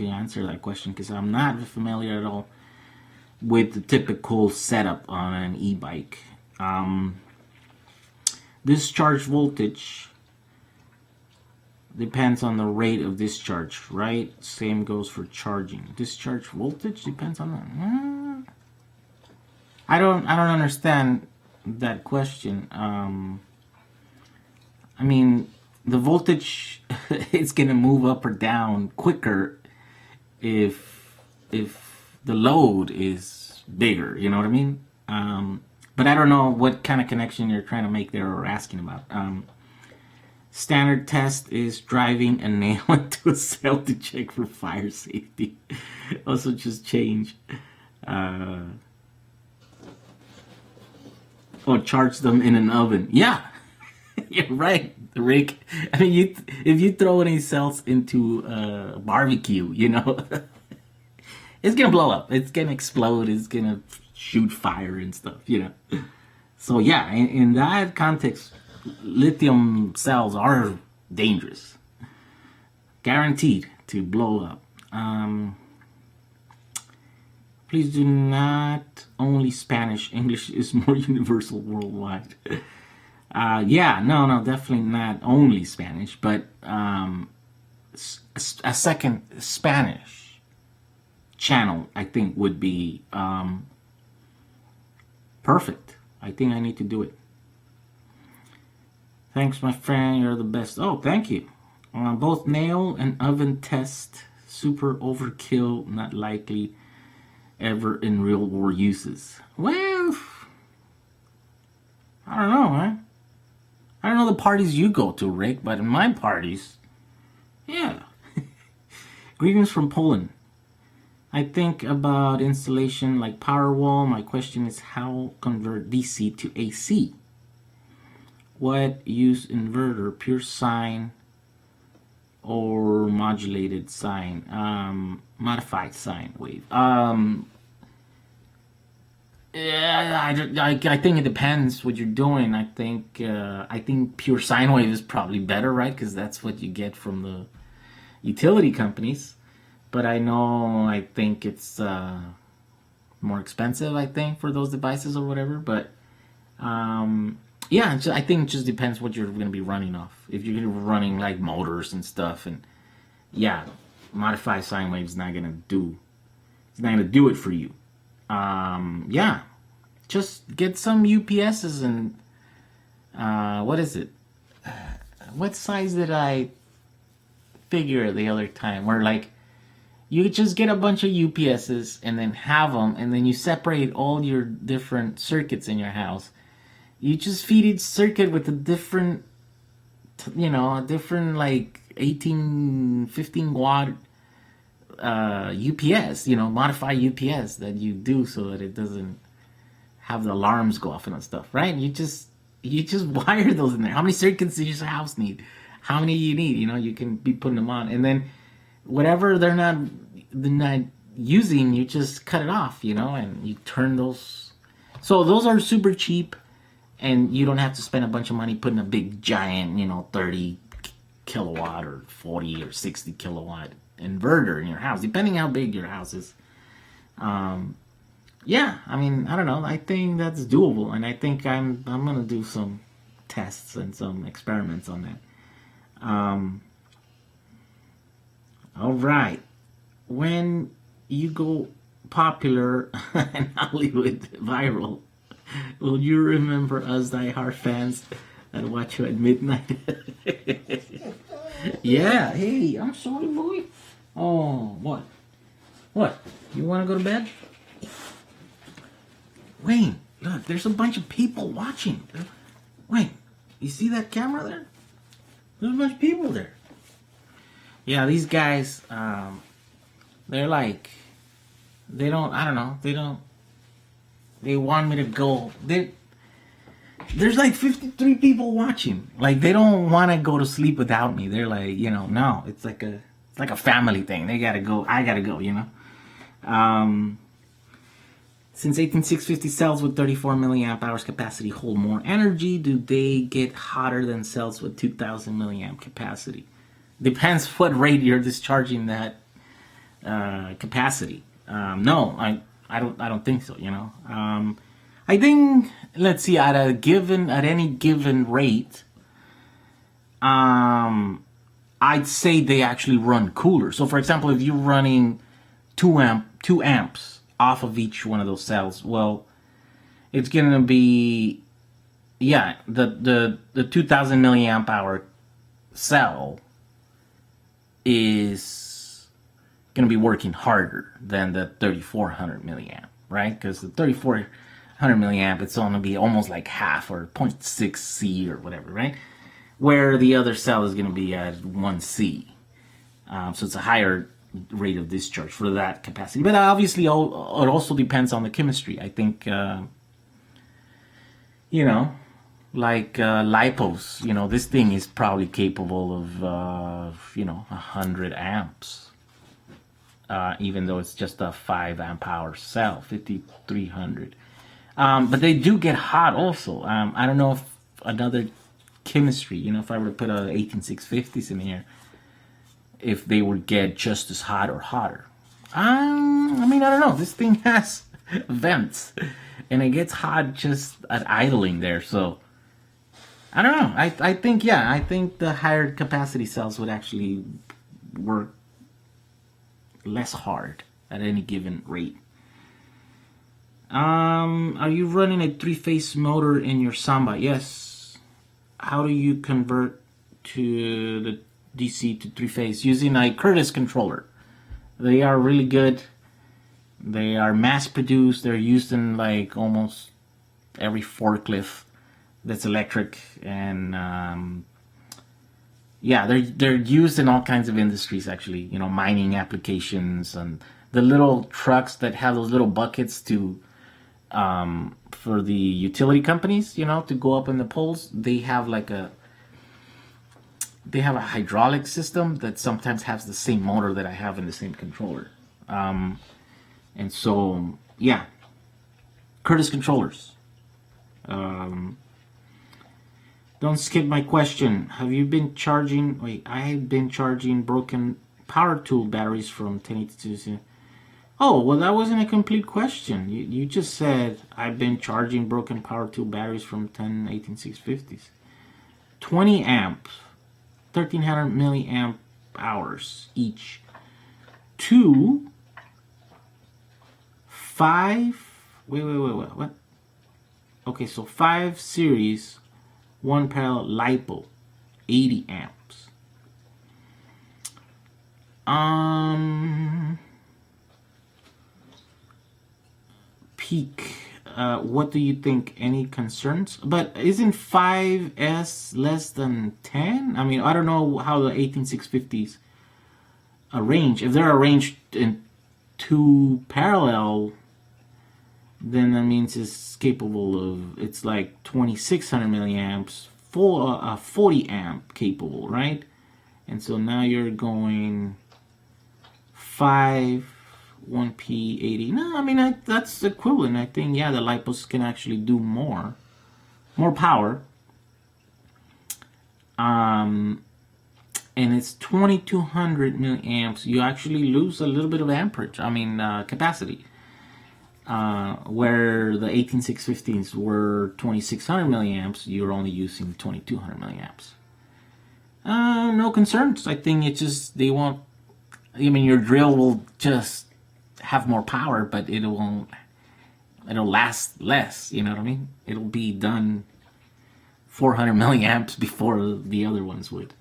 answer that question, because I'm not familiar at all with the typical setup on an e-bike. Discharge voltage depends on the rate of discharge, right? Same goes for charging. Discharge voltage depends on that. I don't understand that question. I mean, the voltage it's gonna move up or down quicker if the load is bigger. You know what I mean? But I don't know what kind of connection you're trying to make there or asking about. Standard test is driving a nail into a cell to check for fire safety. Also, just change. Or charge them in an oven. Yeah, you're right, Rick. I mean, if you throw any cells into a barbecue, you know, it's gonna blow up. It's gonna explode. It's gonna shoot fire and stuff, you know. So yeah, in that context, lithium cells are dangerous, guaranteed to blow up. Please do not only Spanish. English is more universal worldwide. Yeah, no, definitely not only Spanish, but a second Spanish channel, I think, would be perfect. I think I need to do it. Thanks, my friend. You're the best. Oh, thank you. Both nail and oven test. Super overkill, not likely ever in real world uses. Well, I don't know, man. I don't know the parties you go to, Rick, but in my parties, yeah. Greetings from Poland. I think about installation like Powerwall. My question is how convert DC to AC? What use inverter, pure sine or modulated sine? Modified sine wave. Yeah, I think it depends what you're doing. I think pure sine wave is probably better, right? Because that's what you get from the utility companies. But I think it's more expensive. I think for those devices or whatever. But yeah, I think it just depends what you're going to be running off. If you're going to be running like motors and stuff, and yeah, modified sine wave is not going to do. It's not going to do it for you. Yeah, just get some UPSs and what is it? What size did I figure the other time? Where like you just get a bunch of UPSs and then have them, and then you separate all your different circuits in your house. You just feed each circuit with a different, a different like 18, 15 watt UPS, modify UPS that you do so that it doesn't have the alarms go off and stuff, right? You just wire those in there. How many circuits does your house need? How many you need? You can be putting them on, and then whatever they're not using, you just cut it off, and you turn those. So those are super cheap, and you don't have to spend a bunch of money putting a big giant, 30 kilowatt or 40 or 60 kilowatt inverter in your house, depending how big your house is. Yeah, I mean, I don't know. I think that's doable, and I think I'm gonna do some tests and some experiments on that. All right, when you go popular and Hollywood viral, will you remember us die-hard fans that watch you at midnight? Yeah. Hey, I'm sorry, boy. Oh, what? What? You want to go to bed? Wayne, look, there's a bunch of people watching. Wayne, you see that camera there? There's a bunch of people there. Yeah, these guys, they're like, they don't, I don't know, they want me to go. There's like 53 people watching. Like, they don't want to go to sleep without me. They're like, no, it's like a family thing. They gotta go. I gotta go, Since 18650 cells with 34 milliamp hours capacity hold more energy, do they get hotter than cells with 2000 milliamp capacity? Depends what rate you're discharging that capacity. No, I don't think so. I think, let's see, at any given rate, I'd say they actually run cooler. So, for example, if you're running 2 amps off of each one of those cells, well, it's gonna be, yeah, the 2000 milliamp hour cell is gonna be working harder than the 3400 milliamp, right? Because the 3400 milliamp, it's gonna be almost like half, or 0.6 C or whatever, right? Where the other cell is gonna be at 1 C. So it's a higher rate of discharge for that capacity. But obviously, it also depends on the chemistry. I think, like lipos, this thing is probably capable of, 100 amps. Even though it's just a 5 amp hour cell, 5300. But they do get hot also. I don't know if another chemistry, if I were to put a 18650s in here, if they would get just as hot or hotter. I don't know. This thing has vents, and it gets hot just at idling there. So, I don't know. I think the higher capacity cells would actually work less hard at any given rate. Are you running a 3-phase motor in your Samba? Yes. How do you convert to the DC to three-phase using a Curtis controller. They are really good. They are mass-produced. They're used in like almost every forklift that's electric, and yeah, they're used in all kinds of industries actually. You know, mining applications and the little trucks that have those little buckets to for the utility companies. You know, to go up in the poles. They have a hydraulic system that sometimes has the same motor that I have in the same controller. And so, yeah, Curtis controllers. Don't skip my question. Have you been charging? Wait, I've been charging broken power tool batteries from 1082. Oh, well, that wasn't a complete question. You just said I've been charging broken power tool batteries from 18650s. 20 amps, 1300 milliamp hours each. 2, 5. Wait. What? Okay, so 5 series. 1 parallel LiPo, 80 amps. Peak. What do you think? Any concerns? But isn't 5S less than 10? I mean, I don't know how the 18650s arrange. If they're arranged in 2 parallel, then that means it's capable of, it's like 2600 milliamps, 40 amp capable, right? And so now you're going 5, 1P, 80. No, I mean, that's equivalent. I think, yeah, the LiPos can actually do more power. And it's 2200 milliamps. You actually lose a little bit of amperage, capacity. Where the 18650s were 2600 milliamps, you're only using 2200 milliamps. No concerns. I think it's just your drill will just have more power, but it'll last less. You know what I mean? It'll be done 400 milliamps before the other ones would.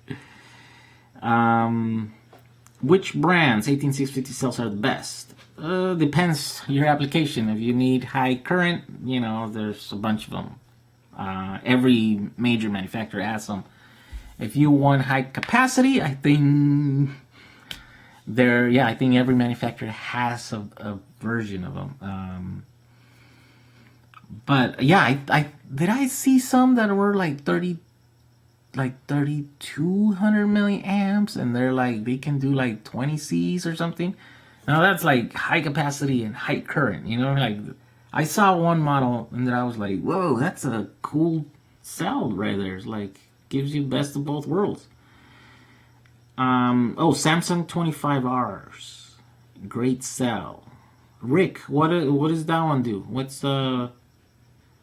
Which brands 18650 cells are the best? Depends your application. If you need high current, there's a bunch of them. Every major manufacturer has them. If you want high capacity, I think every manufacturer has a version of them. But yeah, I see some that were like 3200 milliamps, and they can do like 20 Cs or something. Now that's like high capacity and high current, I saw one model and then I was like, whoa, that's a cool cell right there. It's like, gives you best of both worlds. Samsung 25Rs, great cell. Rick, what does that one do? What's the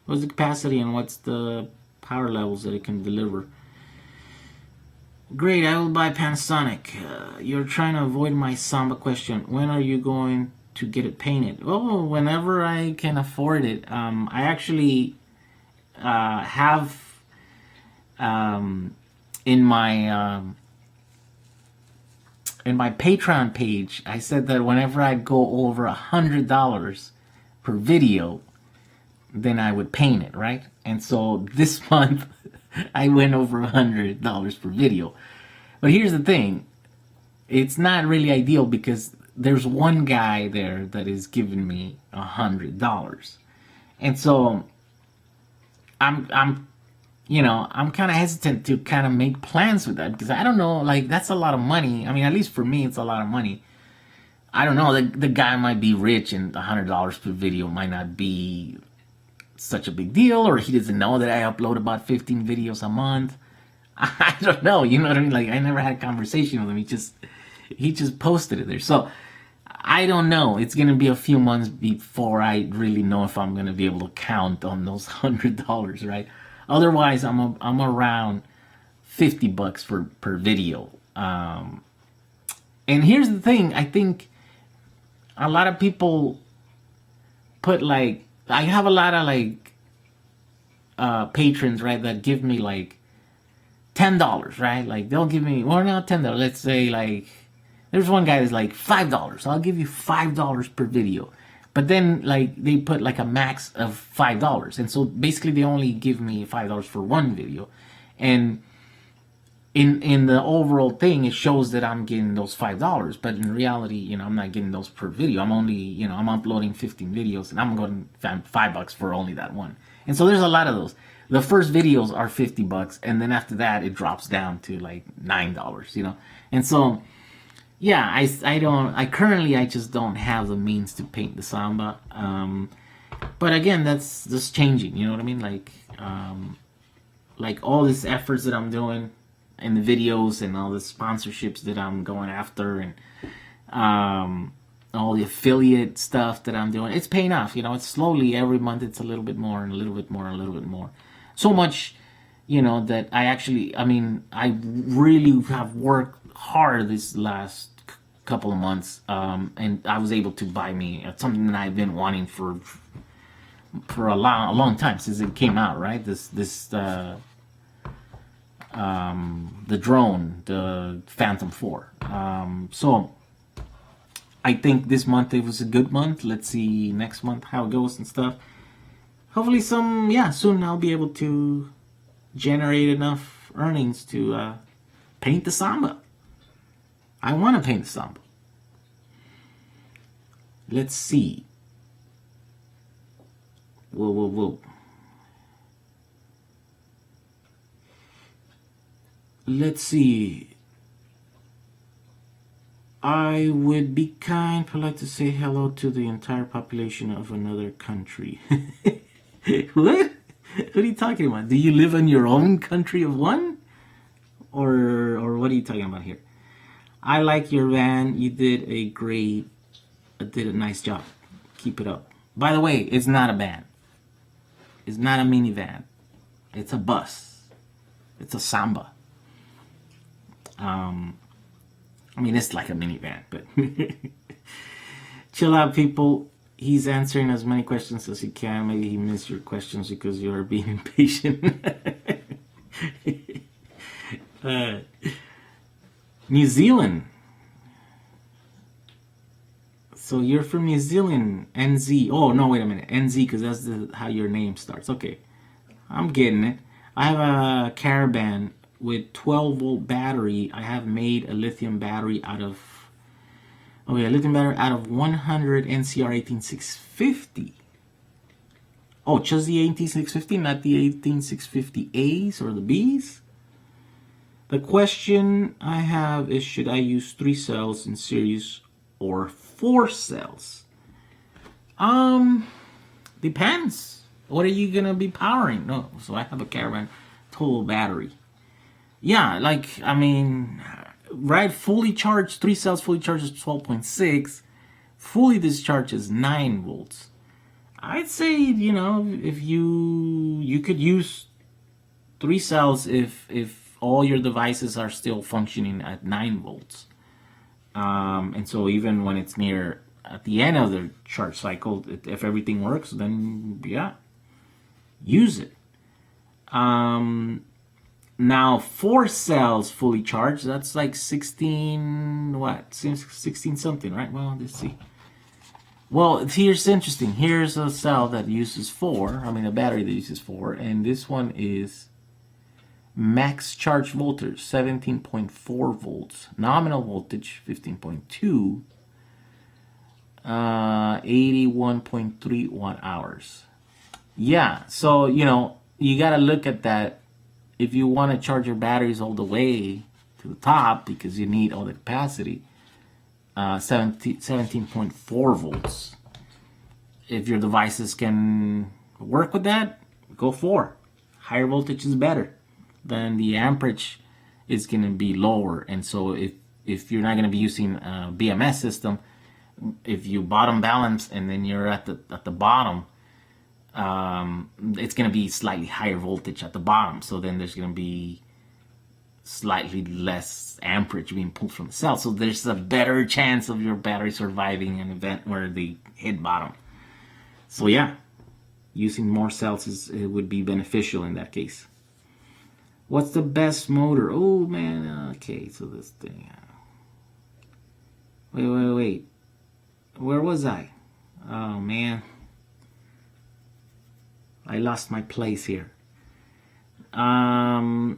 capacity and what's the power levels that it can deliver? Great, I will buy Panasonic. You're trying to avoid my Samba question. When are you going to get it painted? Oh, whenever I can afford it. I actually have in my Patreon page, I said that whenever I go over $100 per video, then I would paint it, right? And so this month I went over $100 per video. But here's the thing. It's not really ideal because there's one guy there that is giving me $100. And so I'm kind of hesitant to kind of make plans with that because I don't know, that's a lot of money. I mean, at least for me, it's a lot of money. I don't know, the guy might be rich and $100 per video might not be such a big deal, or he doesn't know that I upload about 15 videos a month. I don't know, you know what I mean? I never had a conversation with him. He just posted it there. So I don't know. It's gonna be a few months before I really know if I'm gonna be able to count on those $100, right? Otherwise, I'm around $50 per video. And here's the thing. I think a lot of people put I have a lot of patrons, right, that give me $10, right? Like they'll give me, well, not $10. Let's say like there's one guy that's like $5. I'll give you $5 per video. But then like they put like a max of $5, and so basically they only give me $5 for one video, and in the overall thing it shows that I'm getting those $5, but in reality, you know, I'm not getting those per video. I'm only, you know, I'm uploading 15 videos, and I'm going $5 for only that one. And so there's a lot of those. The first videos are $50, and then after that it drops down to like $9, you know. And so yeah, I currently I just don't have the means to paint the Samba. But again, that's just changing, you know what I mean? Like all these efforts that I'm doing in the videos and all the sponsorships that I'm going after, and all the affiliate stuff that I'm doing, it's paying off, you know. It's slowly, every month it's a little bit more and a little bit more and a little bit more. So much, you know, that I mean, I really have worked hard this last couple of months, and I was able to buy me something that I've been wanting for a long time, since it came out, right? The drone, the Phantom 4. So I think this month it was a good month. Let's see next month how it goes and stuff. Hopefully soon I'll be able to generate enough earnings to paint the Samba. I want to paint the Samba. Let's see. Whoa. Let's see. I would be polite to say hello to the entire population of another country. What? What are you talking about? Do you live in your own country of one? Or what are you talking about here? I like your van. You did a nice job. Keep it up. By the way, it's not a van. It's not a minivan. It's a bus. It's a Samba. I mean, it's like a minivan, but chill out, people. He's answering as many questions as he can. Maybe he missed your questions because you're being impatient. New Zealand. So you're from New Zealand, NZ. Oh, no, wait a minute. NZ, because that's how your name starts. Okay, I'm getting it. I have a Caravan with 12-volt battery. I have made a lithium battery out of 100 NCR 18650. Oh, just the 18650, not the 18650As or the Bs. The question I have is, should I use 3 cells in series or 4 cells? Depends. What are you gonna be powering? No, so I have a Caravan total battery. Yeah, like, I mean, right, fully charged, 3 cells fully charged is 12.6. Fully discharged is 9 volts. I'd say, you know, if you could use 3 cells if all your devices are still functioning at 9 volts. And so even when it's at the end of the charge cycle, if everything works, then yeah, use it. Now 4 cells fully charged, that's like 16, what? 16 something, right? Well, let's see. Well, here's interesting. Here's a cell that uses 4, I mean a battery that uses 4, and this one is max charge voltage 17.4 volts, nominal voltage 15.2, 81.3 watt hours. Yeah, so you know, you gotta look at that. If you want to charge your batteries all the way to the top because you need all the capacity, 17.4 volts. If your devices can work with that, go 4. Higher voltage is better. Then the amperage is going to be lower. And so if you're not going to be using a BMS system, if you bottom balance and then you're at the bottom, it's going to be slightly higher voltage at the bottom. So then there's going to be slightly less amperage being pulled from the cell. So there's a better chance of your battery surviving an event where they hit bottom. So yeah, using more cells would be beneficial in that case. What's the best motor? Oh man, okay, so this thing. Wait. Where was I? Oh man. I lost my place here. How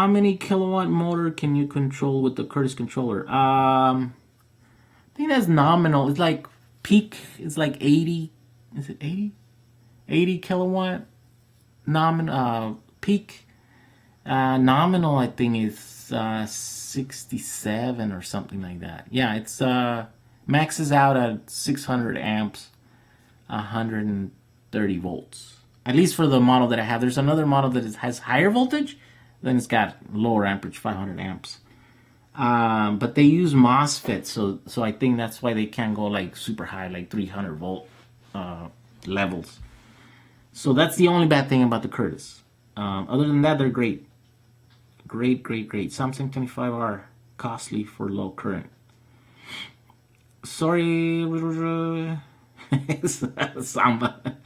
many kilowatt motor can you control with the Curtis controller? I think that's nominal. It's like peak. It's like 80. Is it 80? 80 kilowatt nominal peak. Nominal, I think, is 67 or something like that. Yeah, it's maxes out at 600 amps, 130 volts. At least for the model that I have. There's another model that has higher voltage, then it's got lower amperage, 500 amps. But they use MOSFET, so I think that's why they can't go like super high, like 300 volt levels. So that's the only bad thing about the Curtis. Other than that, they're great. Great. Samsung 25R, costly for low current. Sorry, Samba.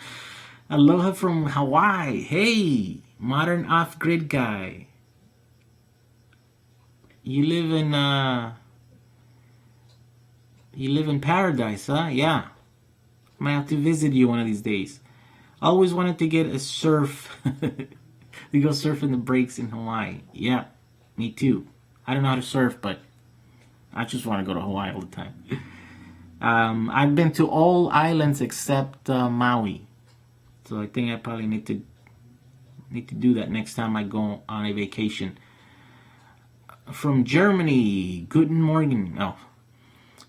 Aloha from Hawaii. Hey, modern off-grid guy. You live in paradise, huh? Yeah. Might have to visit you one of these days. Always wanted to get a surf. To go surf in the breaks in Hawaii. Yeah, me too. I don't know how to surf, but I just want to go to Hawaii all the time. I've been to all islands except Maui. So I think I probably need to do that next time I go on a vacation. From Germany, Guten Morgen. Oh,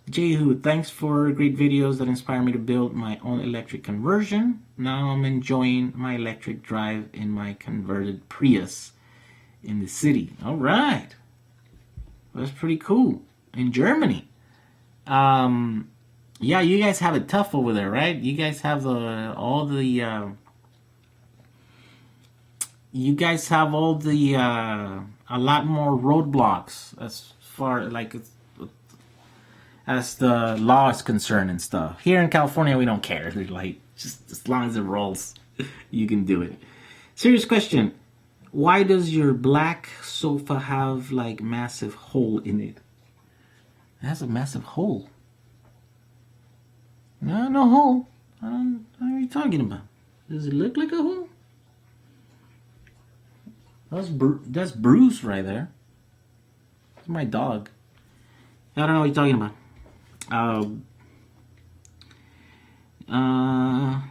Jehu, thanks for great videos that inspire me to build my own electric conversion. Now I'm enjoying my electric drive in my converted Prius in the city. All right, that's pretty cool. In Germany, yeah, you guys have it tough over there, right? You guys have a lot more roadblocks as far like as the law is concerned and stuff. Here in California, we don't care. They're like, just as long as it rolls, you can do it. Serious question. Why does your black sofa have like massive hole in it? It has a massive hole. No hole. What are you talking about? Does it look like a hole? That's Bruce right there. That's my dog. I don't know what you're talking about.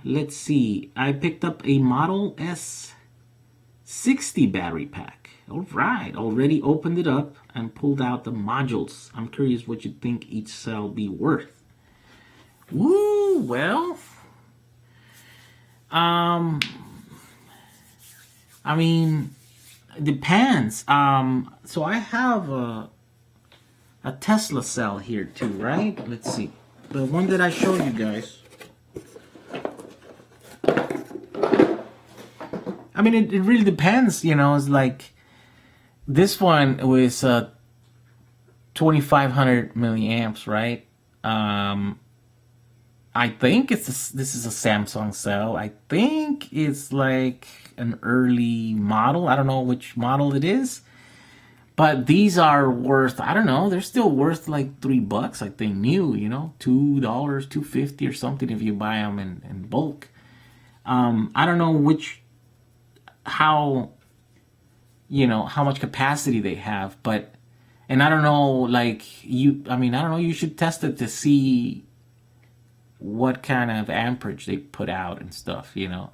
Let's see. I picked up a Model S60 battery pack. All right. Already opened it up and pulled out the modules. I'm curious what you think each cell be worth. Woo, well, I mean, it depends. So I have a Tesla cell here too, right? Let's see. The one that I showed you guys. I mean, it really depends, you know. It's like this one was 2,500 milliamps, right? I think this is a Samsung cell. I think it's like an early model. I don't know which model it is. But these are worth, I don't know, they're still worth like $3, I think, new, you know, $2, $2.50 or something if you buy them in bulk. I don't know how much capacity they have, but, and I don't know, like, I don't know, you should test it to see what kind of amperage they put out and stuff, you know.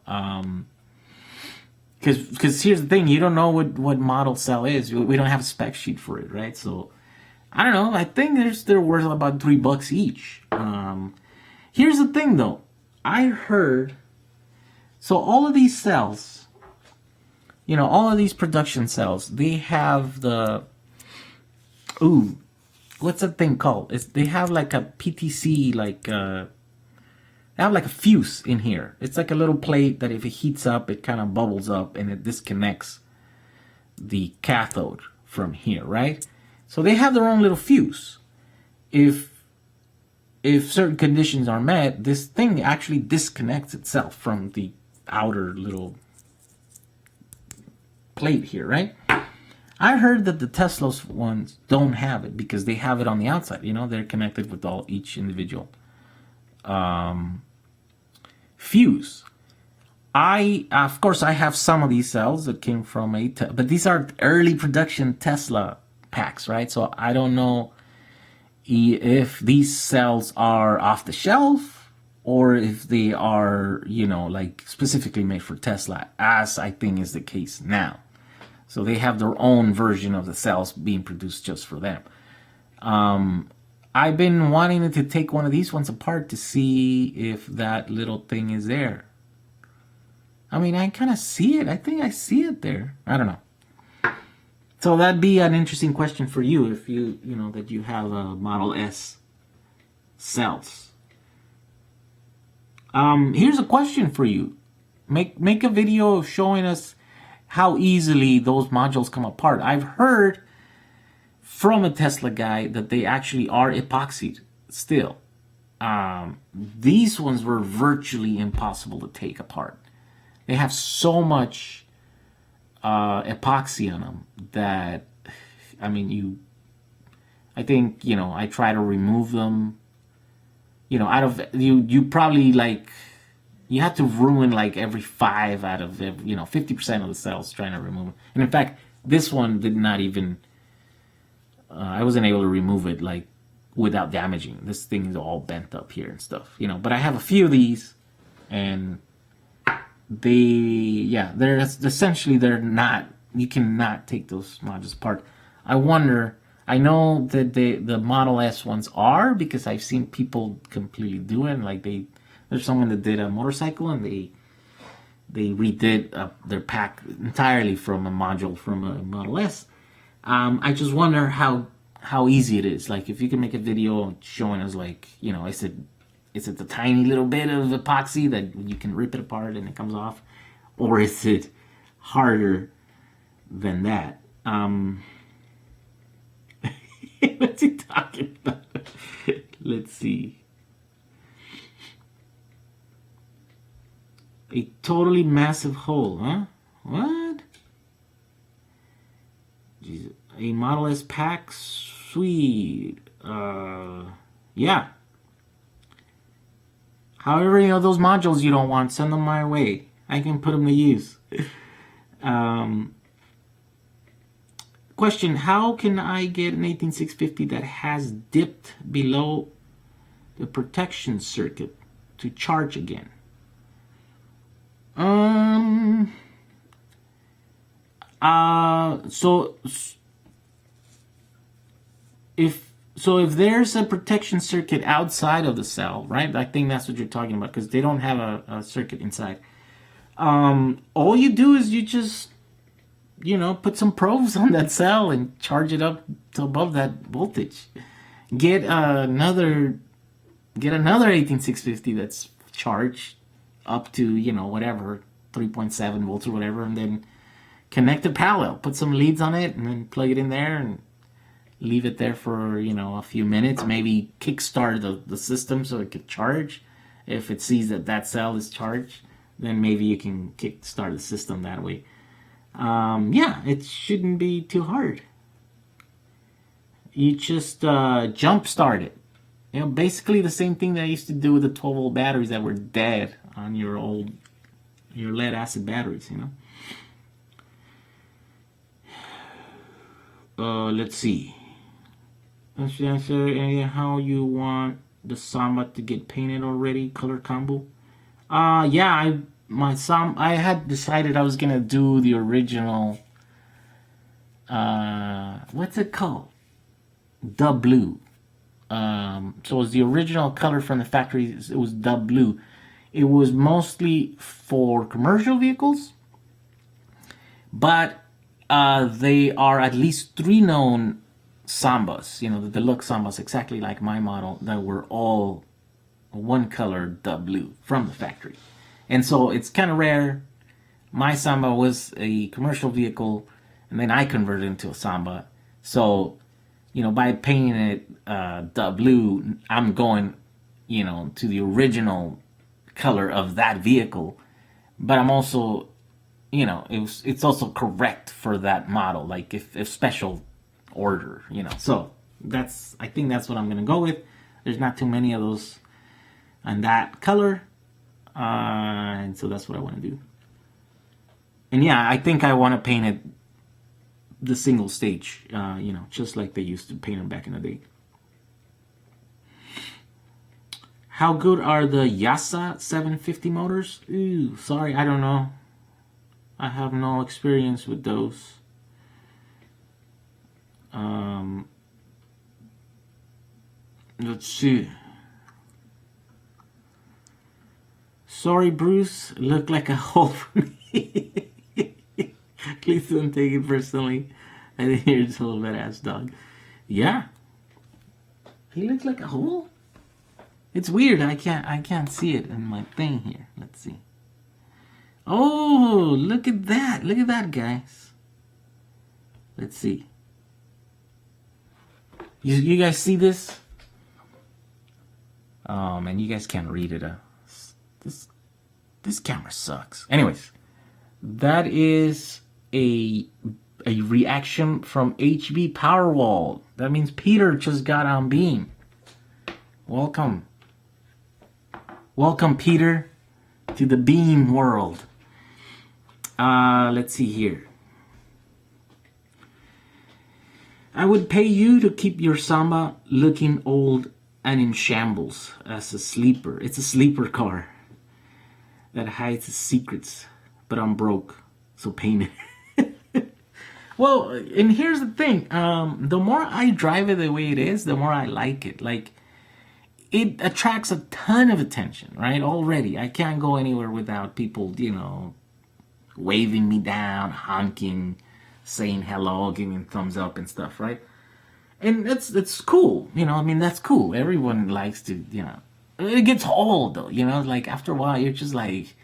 Because here's the thing, you don't know what model cell is. We don't have a spec sheet for it, right? So I don't know. I think they're worth about $3 each. Here's the thing, though. I heard. So all of these cells, you know, all of these production cells, they have the. Ooh, what's that thing called? They have like a PTC, like. I have like a fuse in here. It's like a little plate that if it heats up, it kind of bubbles up and it disconnects the cathode from here, right? So they have their own little fuse. If certain conditions are met, this thing actually disconnects itself from the outer little plate here, right? I heard that the Tesla's ones don't have it because they have it on the outside. You know, they're connected with each individual fuse. Of course, I have some of these cells that came from but these are early production Tesla packs, right? So I don't know if these cells are off the shelf or if they are, you know, like specifically made for Tesla, as I think is the case now. So they have their own version of the cells being produced just for them. I've been wanting to take one of these ones apart to see if that little thing is there. I mean, I kind of see it. I think I see it there. I don't know. So that'd be an interesting question for you if you know that you have a Model S cells. Here's a question for you. Make a video of showing us how easily those modules come apart. I've heard from a Tesla guy that they actually are epoxied still. These ones were virtually impossible to take apart. They have so much epoxy on them that, I mean, I think, you know, I try to remove them, you know, out of, you probably like, you have to ruin like every 5 out of, you know, 50% of the cells trying to remove them. And in fact, this one did not even, I wasn't able to remove it like without damaging. This thing is all bent up here and stuff, you know, but I have a few of these and they're essentially, you cannot take those modules apart. I wonder, I know that the Model S ones are, because I've seen people completely do it. Like there's someone that did a motorcycle and they redid their pack entirely from a module from a Model S. I just wonder how easy it is. Like if you can make a video showing us, like, you know, is it the tiny little bit of epoxy that you can rip it apart and it comes off? Or is it harder than that? What's he talking about? Let's see. A totally massive hole, huh? What? Jesus. A Model S pack? Sweet. Yeah. However, you know, those modules you don't want, send them my way. I can put them to use. Question, how can I get an 18650 that has dipped below the protection circuit to charge again? So if there's a protection circuit outside of the cell, right? I think that's what you're talking about, because they don't have a circuit inside. All you do is you just, you know, put some probes on that cell and charge it up to above that voltage. Get another 18650 that's charged up to, you know, whatever, 3.7 volts or whatever, and then connect it parallel. Put some leads on it and then plug it in there and leave it there for, you know, a few minutes. Maybe kickstart the system so it could charge. If it sees that cell is charged, then maybe you can kickstart the system that way. Yeah, it shouldn't be too hard. You just jump start it. You know, basically the same thing that I used to do with the 12-volt batteries that were dead on your lead acid batteries, you know. Let's see. Let's answer how you want the Samba to get painted already. Color combo. Yeah, I had decided I was gonna do the original. What's it called? Dub blue. So it was the original color from the factory. It was Dub blue. It was mostly for commercial vehicles, but they are at least 3 known Sambas, you know, the deluxe Sambas, exactly like my model, that were all one color Dub blue from the factory. And so it's kind of rare. My Samba was a commercial vehicle, and then I converted it into a Samba. So, you know, by painting it Dub blue, I'm going, you know, to the original color of that vehicle. But I'm also you know, it's also correct for that model, like if special order, you know. So I think that's what I'm gonna go with. There's not too many of those on that color, and so that's what I want to do. And yeah, I think I want to paint it the single stage, you know, just like they used to paint them back in the day. How good are the Yasa 750 motors? Ooh, sorry, I don't know. I have no experience with those. Let's see. Sorry, Bruce. Looked like a hole for me. Please don't take it personally. I think you're just a little bit ass dog. Yeah. He looks like a hole? It's weird. I can't see it in my thing here. Let's see. Oh, look at that. Look at that, guys. Let's see. You guys see this? Oh man, you guys can't read it. This camera sucks. Anyways, that is a reaction from HB Powerwall. That means Peter just got on Beam. Welcome. Welcome, Peter, to the Beam world. Let's see here. I would pay you to keep your Samba looking old and in shambles as a sleeper. It's a sleeper car that hides its secrets, but I'm broke, so paint it. Well, and here's the thing. The more I drive it the way it is, the more I like it. Like, it attracts a ton of attention, right? Already. I can't go anywhere without people, you know, waving me down, honking, saying hello, giving thumbs up and stuff, right? And it's cool, you know. I mean, that's cool. Everyone likes to, you know. It gets old though, you know. Like after a while, you're just like,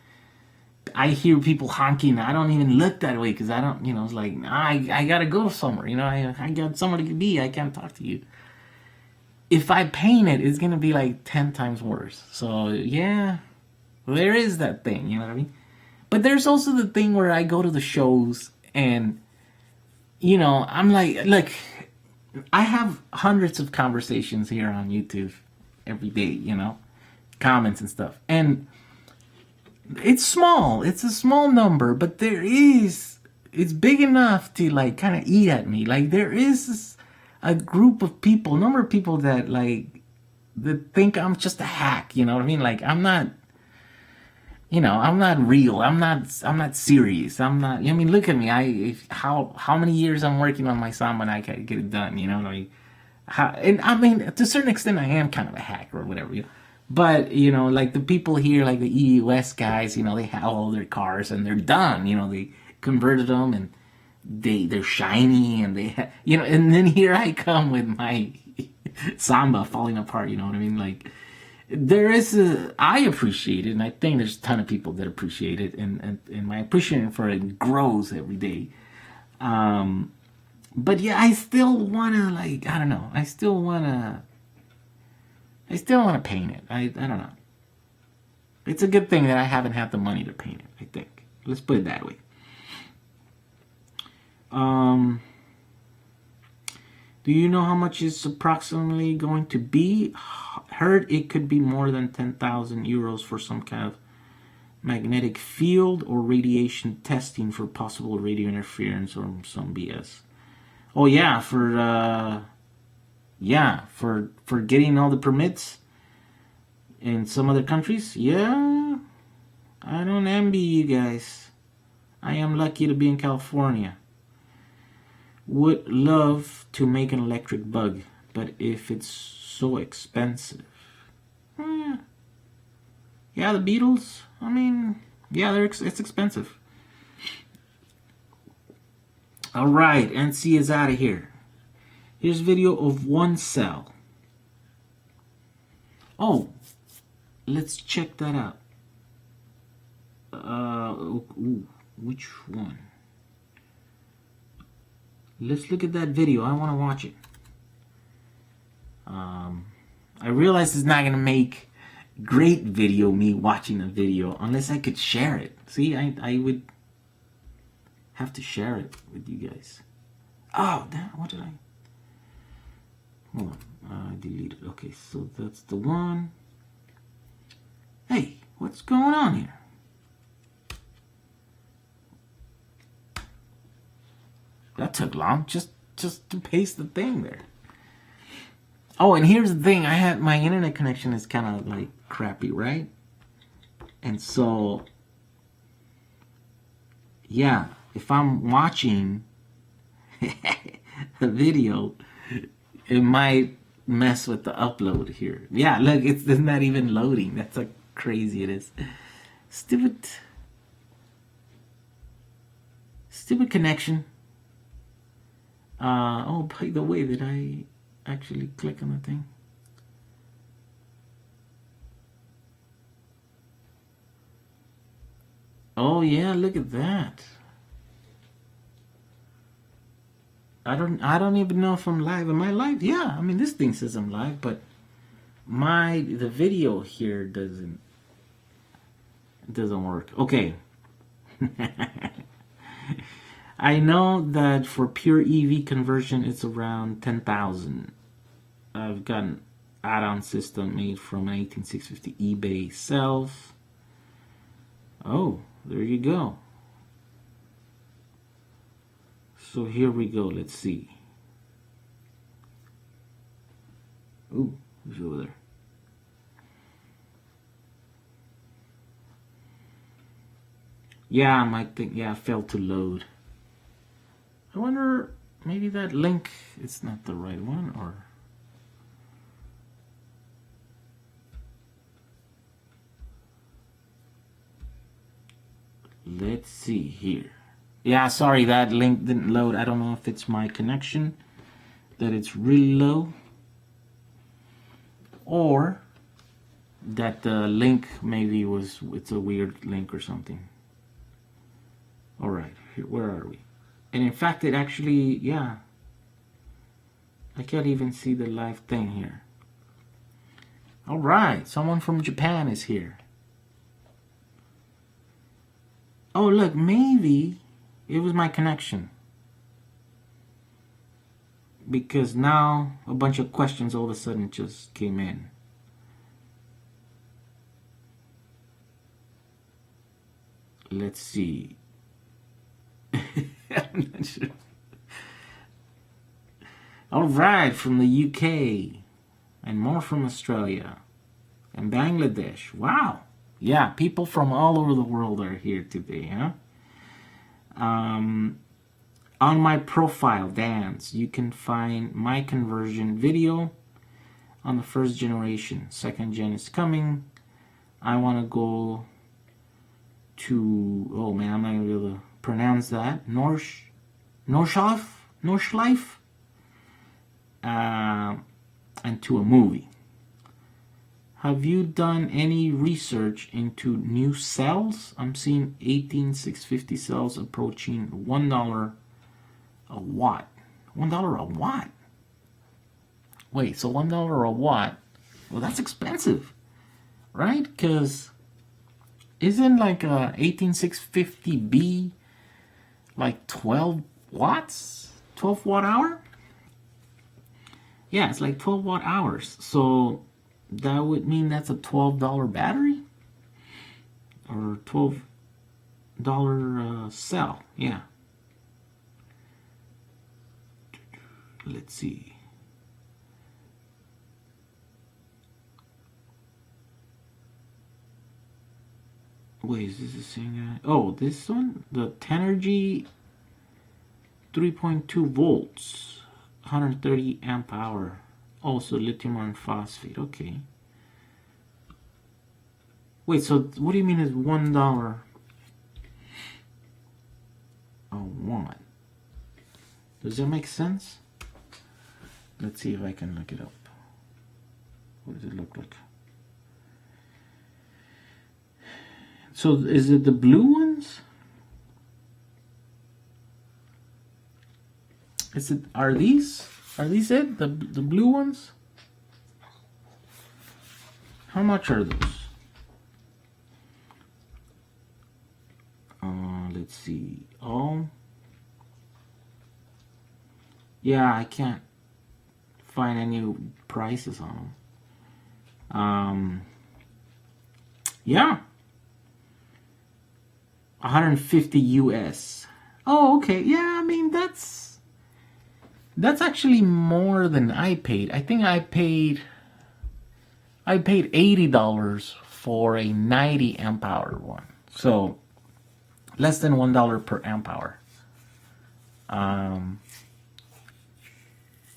I hear people honking. I don't even look that way because I don't, you know. It's like I gotta go somewhere, you know. I got somewhere to be. I can't talk to you. If I paint it, it's gonna be like 10 times worse. So yeah, there is that thing, you know what I mean. But there's also the thing where I go to the shows and, you know, I'm like, I have hundreds of conversations here on YouTube every day, you know, comments and stuff. And it's small. It's a small number, but it's big enough to like kind of eat at me. Like there is a group of people, number of people that like, that think I'm just a hack, you know what I mean? Like I'm not, you know, I'm not real. I'm not serious. I'm not. I mean, look at me. How many years I'm working on my Samba and I can't get it done. You know what I mean? And I mean, to a certain extent, I am kind of a hacker or whatever. But you know, like the people here, like the EUS guys, you know, they have all their cars and they're done. You know, they converted them and they're shiny and you know. And then here I come with my Samba falling apart. You know what I mean? Like. I appreciate it, and I think there's a ton of people that appreciate it, and my appreciation for it grows every day. But yeah, I still wanna like, I don't know, I still wanna paint it. I don't know. It's a good thing that I haven't had the money to paint it, I think. Let's put it that way. Do you know how much it's approximately going to be? Heard it could be more than 10,000 euros for some kind of magnetic field or radiation testing for possible radio interference or some BS. Oh yeah, for getting all the permits in some other countries. Yeah, I don't envy you guys. I am lucky to be in California. Would love to make an electric bug, but if it's so expensive. Yeah, the Beatles, I mean, yeah, it's expensive. Alright, NC is out of here. Here's a video of one cell. Oh, let's check that out. Which one? Let's look at that video. I want to watch it. I realize it's not going to make great video, me watching a video, unless I could share it. See, I would have to share it with you guys. Oh, damn, what did I? Hold on, I deleted. Okay, so that's the one. Hey, what's going on here? That took long, just to paste the thing there. Oh, and here's the thing. I had my internet connection is kind of like crappy, right? And so, yeah, if I'm watching a video, it might mess with the upload here. Yeah, look, it's not even loading. That's how crazy it is. Stupid connection. Oh, by the way, did I actually click on the thing? Oh yeah, look at that. I don't even know if I'm live. Am I live? Yeah, I mean this thing says I'm live, but the video here doesn't work. Okay. I know that for pure EV conversion it's around 10,000. I've got an add-on system made from an 18650 eBay cells. Oh, there you go. So here we go. Let's see. Ooh, who's over there? Yeah, I might think, yeah, failed to load. I wonder, maybe that link is not the right one, or... Let's see here. Yeah, sorry, that link didn't load. I don't know if it's my connection, that it's really low, or that the link maybe it's a weird link or something. All right, here, where are we? And in fact, it actually, yeah, I can't even see the live thing here. All right, someone from Japan is here. Oh, look, maybe it was my connection. Because now a bunch of questions all of a sudden just came in. Let's see. I'm not sure. All right, from the UK and more from Australia and Bangladesh. Wow. Yeah, people from all over the world are here today, huh? On my profile, Dance, you can find my conversion video on the first generation. Second gen is coming. I want to go to, oh man, I'm not going to be able to pronounce that. Nordschleife, and to a movie. Have you done any research into new cells? I'm seeing 18650 cells approaching $1 a watt. $1 a watt? Wait, so $1 a watt? Well, that's expensive, right? Because isn't like a 18650B like 12 watts? 12 watt hour? Yeah, it's like 12 watt hours. So that would mean that's a $12 battery? Or $12 cell, yeah. Let's see. Wait, is this the same guy? Oh, this one? The Tenergy 3.2 volts, 130 amp hour. Also lithium iron phosphate. Okay. Wait, so what do you mean is $1 a watt? Does that make sense? Let's see if I can look it up. What does it look like? So is it the blue ones? Are these it? The blue ones? How much are those? Let's see. All Yeah, I can't find any prices on them. Yeah, 150 US. Oh, okay. Yeah, I mean that's actually more than I paid. I think I paid $80 for a 90 amp hour one. So less than $1 per amp hour.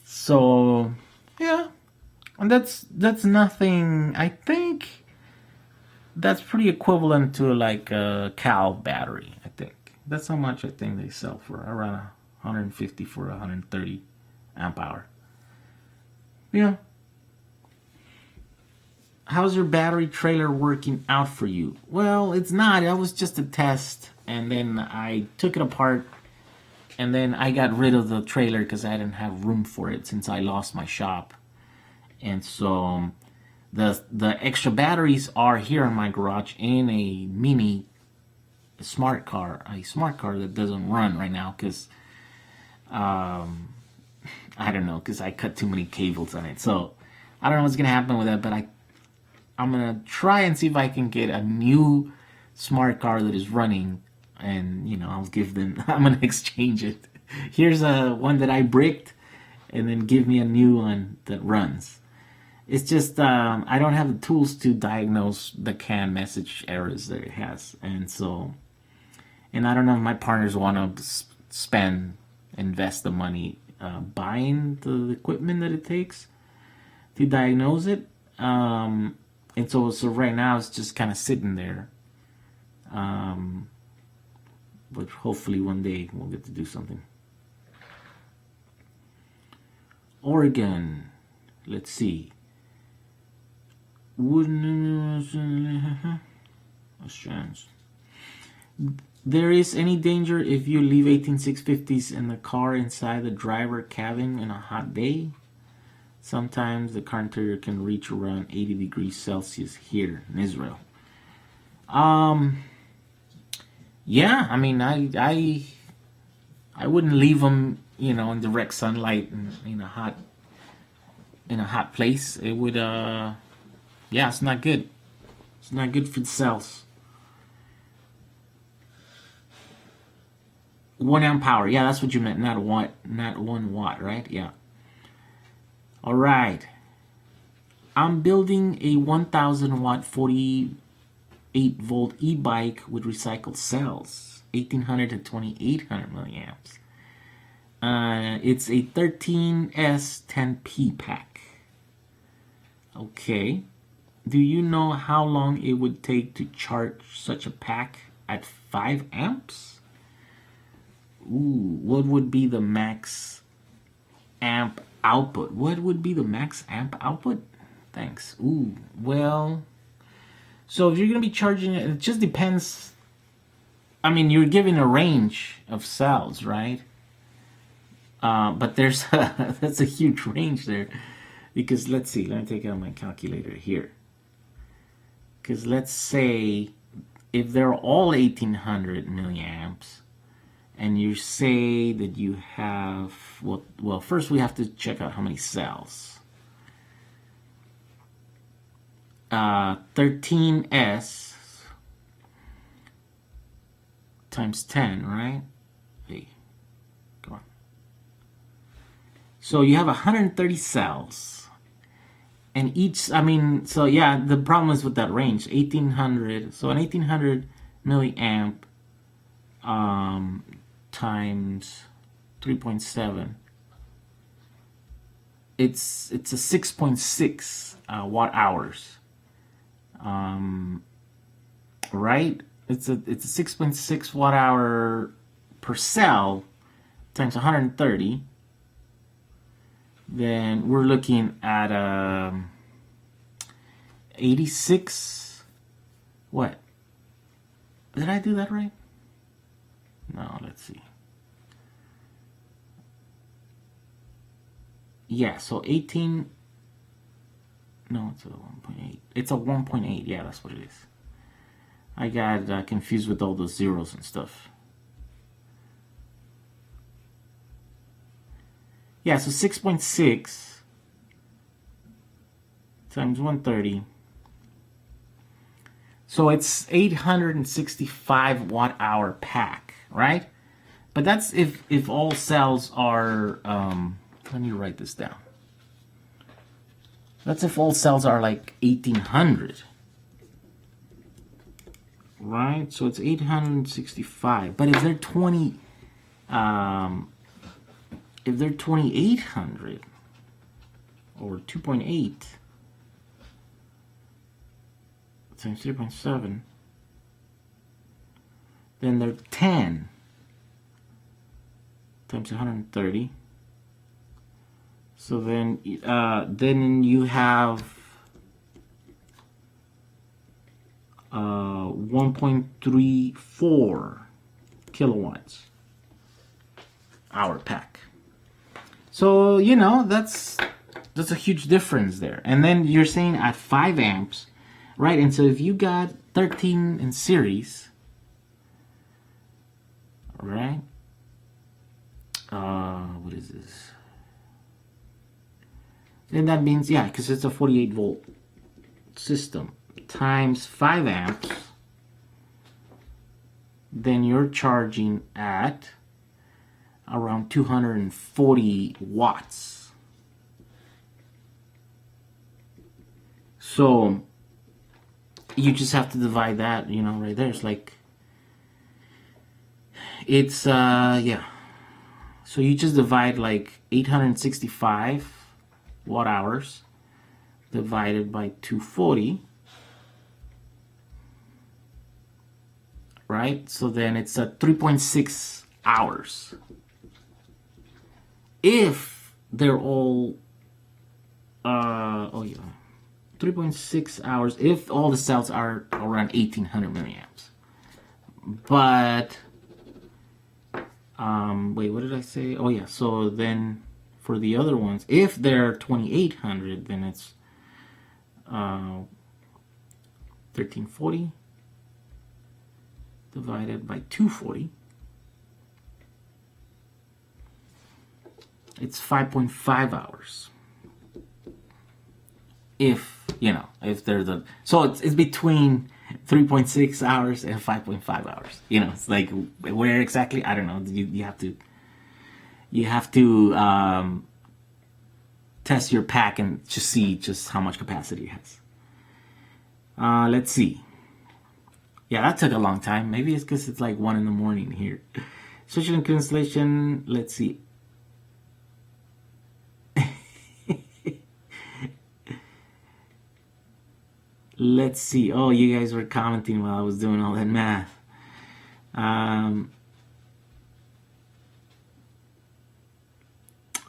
So yeah, and that's nothing. I think that's pretty equivalent to like a Cal battery. I think that's how much I think they sell for, around 150 for 130 amp hour. Yeah. How's your battery trailer working out for you? Well, it's not. That was just a test, and then I took it apart, and then I got rid of the trailer because I didn't have room for it since I lost my shop, and so the extra batteries are here in my garage in a mini smart car, that doesn't run right now because I don't know, because I cut too many cables on it. So I don't know what's gonna happen with that, but I'm gonna try and see if I can get a new smart car that is running, and I'll give them. I'm gonna exchange it. Here's a one that I bricked, and then give me a new one that runs. It's just I don't have the tools to diagnose the CAN message errors that it has, and I don't know if my partners want to invest the money buying the equipment that it takes to diagnose it. And so right now it's just kind of sitting there. But hopefully one day we'll get to do something. Oregon, let's see. Australians. There is any danger if you leave 18650s in the car inside the driver cabin in a hot day? Sometimes the car interior can reach around 80 degrees Celsius here in Israel. Yeah, I mean, I wouldn't leave them, in direct sunlight in a hot place. It would, yeah, it's not good. It's not good for the cells. 1 amp power. Yeah, that's what you meant. Not 1 watt, right? Yeah. All right. I'm building a 1000 watt 48 volt e-bike with recycled cells, 1800 to 2800 milliamps. It's a 13S 10P pack. Okay. Do you know how long it would take to charge such a pack at 5 amps? Ooh, what would be the max amp output? What would be the max amp output? Thanks. Ooh, well, so if you're going to be charging it, it just depends. I mean, you're given a range of cells, right? But that's a huge range there. Because let's see, let me take out my calculator here. Because let's say if they're all 1800 milliamps, and you say that you have, well, first we have to check out how many cells. 13S times 10, right? Hey, come on. So you have 130 cells. And each, I mean, so yeah, the problem is with that range, 1800. So an 1800 milliamp times 3.7, it's a 6.6 watt hours, right? It's a 6.6 watt hour per cell times 130. Then we're looking at 86. What? Did I do that right? No, let's see. Yeah, so 18. No, it's a 1.8. It's a 1.8. Yeah, that's what it is. I got confused with all the zeros and stuff. Yeah, so 6.6 times 130. So it's 865 watt hour pack, right? But that's if all cells are, let me write this down. That's if all cells are like 1800. Right? So it's 865. But if they're 2800 or 2.8 times 3.7, then they're 10 times 130. So then you have 1.34 kilowatts hour pack. So that's a huge difference there. And then you're saying at 5 amps, right? And so if you got 13 in series, right? What is this? Then that means, yeah, because it's a 48 volt system times 5 amps, then you're charging at around 240 watts. So you just have to divide that, right there. It's like, yeah. So you just divide like 865 watt hours divided by 240, right? So then it's 3.6 hours. If they're all 3.6 hours if all the cells are around 1800 milliamps. But wait, what did I say? Oh yeah, so then for the other ones, if they're 2800, then it's 1340 divided by 240. It's 5.5 hours. If they're so it's between 3.6 hours and 5.5 hours. It's like, where exactly, I don't know. You have to test your pack and just see just how much capacity it has. Let's see. Yeah, that took a long time. Maybe it's because it's like 1 in the morning here. Social installation. Let's see. Let's see. Oh, you guys were commenting while I was doing all that math.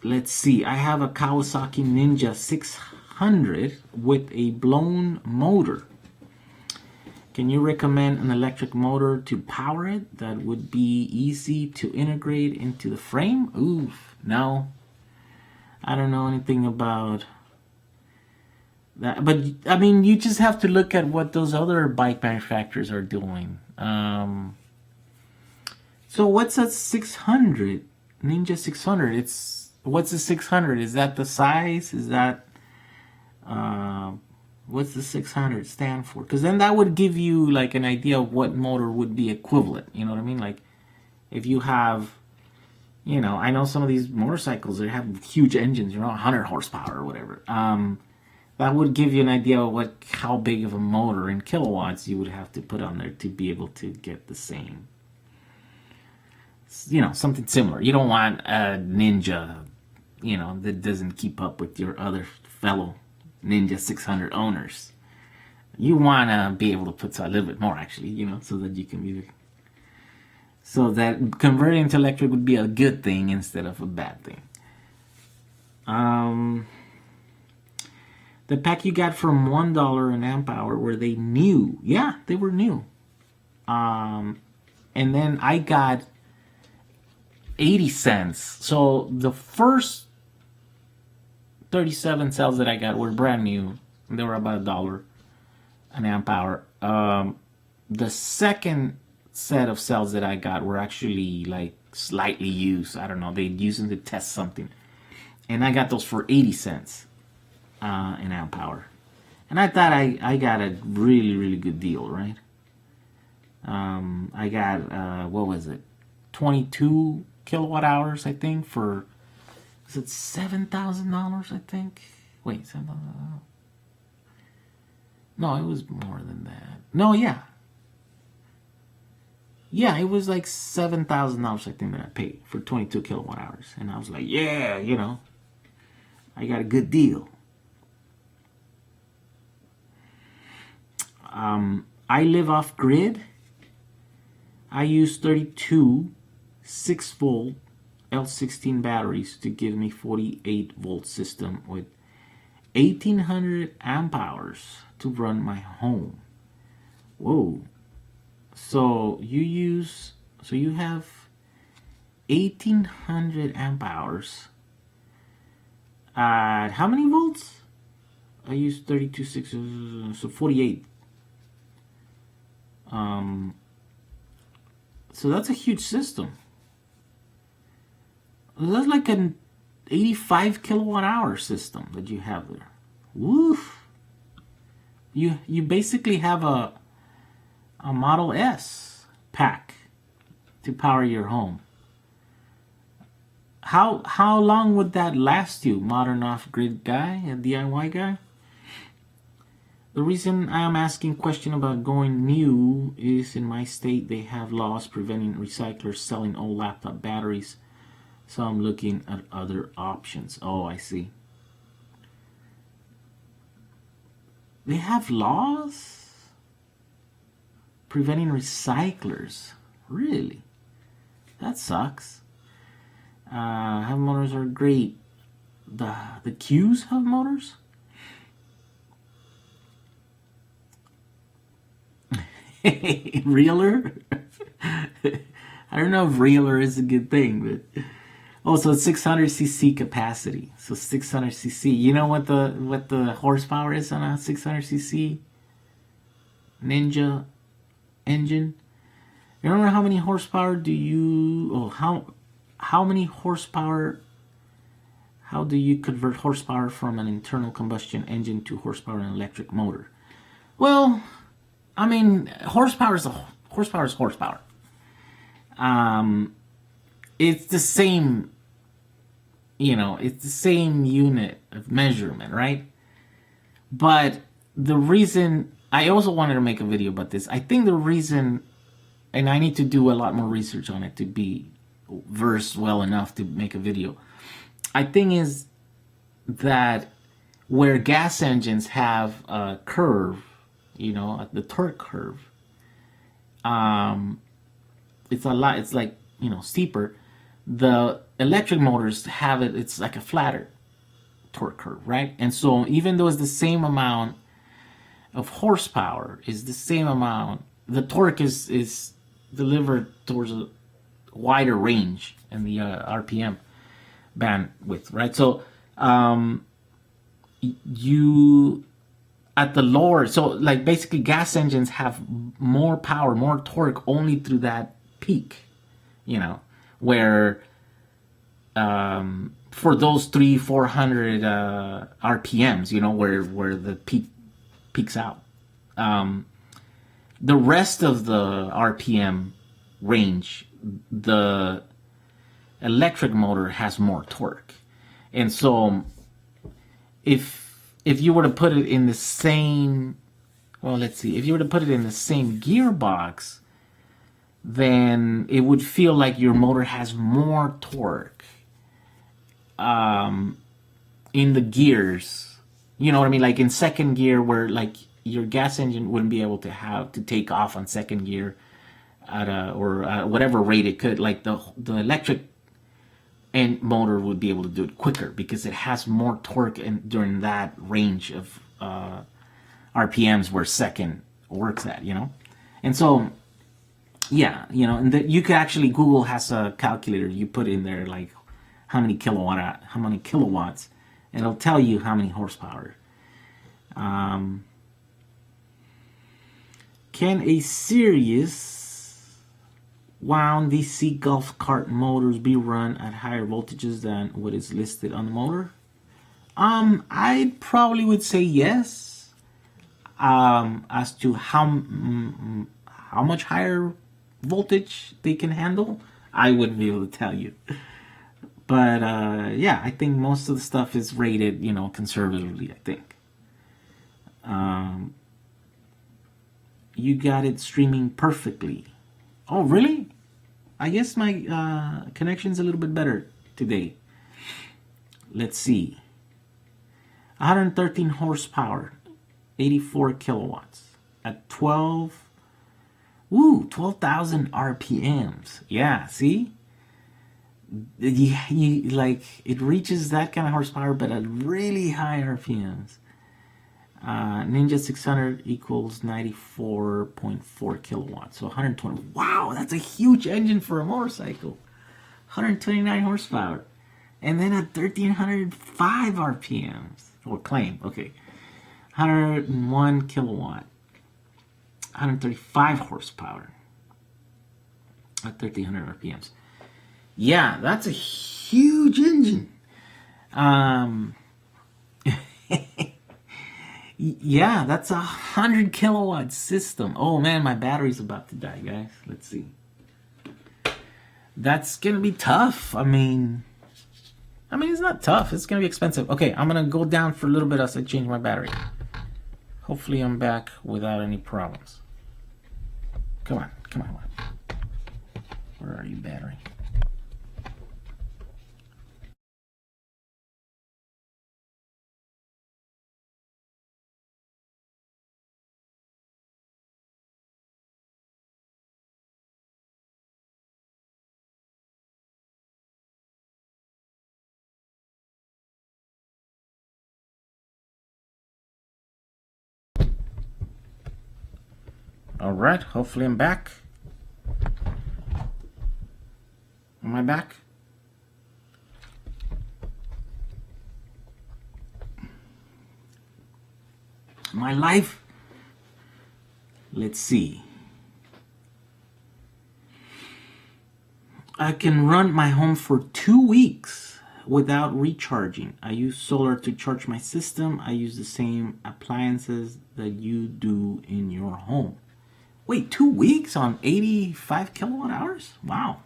Let's see. I have a Kawasaki Ninja 600 with a blown motor. Can you recommend an electric motor to power it that would be easy to integrate into the frame? Oof, no. I don't know anything about that. But, I mean, you just have to look at what those other bike manufacturers are doing. So what's a 600? Ninja 600? What's the 600? Is that the size? Is that... what's the 600 stand for? Because then that would give you like an idea of what motor would be equivalent. You know what I mean? Like if you have, I know some of these motorcycles, they have huge engines, 100 horsepower or whatever. That would give you an idea of how big of a motor in kilowatts you would have to put on there to be able to get the same, something similar. You don't want a Ninja, that doesn't keep up with your other fellow Ninja 600 owners. You want to be able to put a little bit more, actually, so that you can be... So that converting to electric would be a good thing instead of a bad thing. The pack you got from $1 an amp hour, were they new? Yeah, they were new. And then I got 80 cents. So the first 37 cells that I got were brand new. They were about $1 an amp hour. The second set of cells that I got were actually like slightly used. I don't know. They used them to test something. And I got those for 80 cents an amp hour. And I thought I got a really, really good deal, right? I got, what was it? 22 kilowatt hours, I think, for, was it $7,000, I think? Wait, $7,000? No, it was more than that. No, yeah. Yeah, it was like $7,000, I think, that I paid for 22 kilowatt hours. And I was like, yeah, you know, I got a good deal. I live off grid. I use 32 6-volt L16 batteries to give me 48 volt system with 1800 amp hours to run my home. Whoa. So you have 1800 amp hours at how many volts? I use 32 6, so 48. So that's a huge system. That's like an 85 kilowatt hour system that you have there. Woof. You basically have a Model S pack to power your home. How long would that last you, modern off-grid guy, a DIY guy? The reason I'm asking question about going new is in my state they have laws preventing recyclers selling old laptop batteries. So I'm looking at other options. Oh, I see. They have laws preventing recyclers. Really? That sucks. Hub motors are great. The Qs have motors? Reeler? I don't know if reeler is a good thing, but also 600cc capacity. So 600cc. You know what the horsepower is on a 600cc Ninja engine? You remember how many horsepower do you? Oh, how many horsepower? How do you convert horsepower from an internal combustion engine to horsepower in an electric motor? Well, I mean, horsepower is horsepower. It's the same, it's the same unit of measurement, right? But the reason, I also wanted to make a video about this. I think the reason, and I need to do a lot more research on it to be versed well enough to make a video. I think is that where gas engines have a curve, the torque curve, it's like, steeper. The electric motors have it's like a flatter torque curve, right? And so even though it's the same amount of horsepower, is the same amount, the torque is delivered towards a wider range in the RPM bandwidth, right? So you at the lower, so like basically gas engines have more power, more torque only through that peak, where for those 300-400 RPMs, where the peaks out. The rest of the RPM range, the electric motor has more torque. And so if you were to put it in the same, if you were to put it in the same gearbox, then it would feel like your motor has more torque in the gears. You know what I mean? Like in second gear, where like your gas engine wouldn't be able to take off on second gear at whatever rate it could. Like the electric and motor would be able to do it quicker because it has more torque during that range of RPMs where second works at, And so, yeah, and you could actually, Google has a calculator. You put in there like how many kilowatts, and it'll tell you how many horsepower. Can a Sirius Wound DC golf cart motors be run at higher voltages than what is listed on the motor? I probably would say yes. As to how much higher voltage they can handle, I wouldn't be able to tell you. But yeah, I think most of the stuff is rated, conservatively, I think. You got it streaming perfectly. Oh, really? I guess my connection's a little bit better today. Let's see. 113 horsepower, 84 kilowatts at 12,000 RPMs. Yeah, see? You like it reaches that kind of horsepower, but at really high RPMs. Ninja 600 equals 94.4 kilowatts, so 120. Wow, that's a huge engine for a motorcycle. 129 horsepower, and then at 1305 RPMs. Or claim, okay. 101 kilowatt, 135 horsepower at 1300 RPMs. Yeah, that's a huge engine. Yeah, that's 100 kilowatt system. Oh man, my battery's about to die, guys. Let's see. That's gonna be tough. I mean, it's not tough. It's gonna be expensive. Okay, I'm gonna go down for a little bit as I change my battery. Hopefully, I'm back without any problems. Come on. Where are you, battery? All right, hopefully I'm back. Am I back? My life? Let's see. I can run my home for 2 weeks without recharging. I use solar to charge my system. I use the same appliances that you do in your home. Wait, 2 weeks on 85 kilowatt hours? Wow.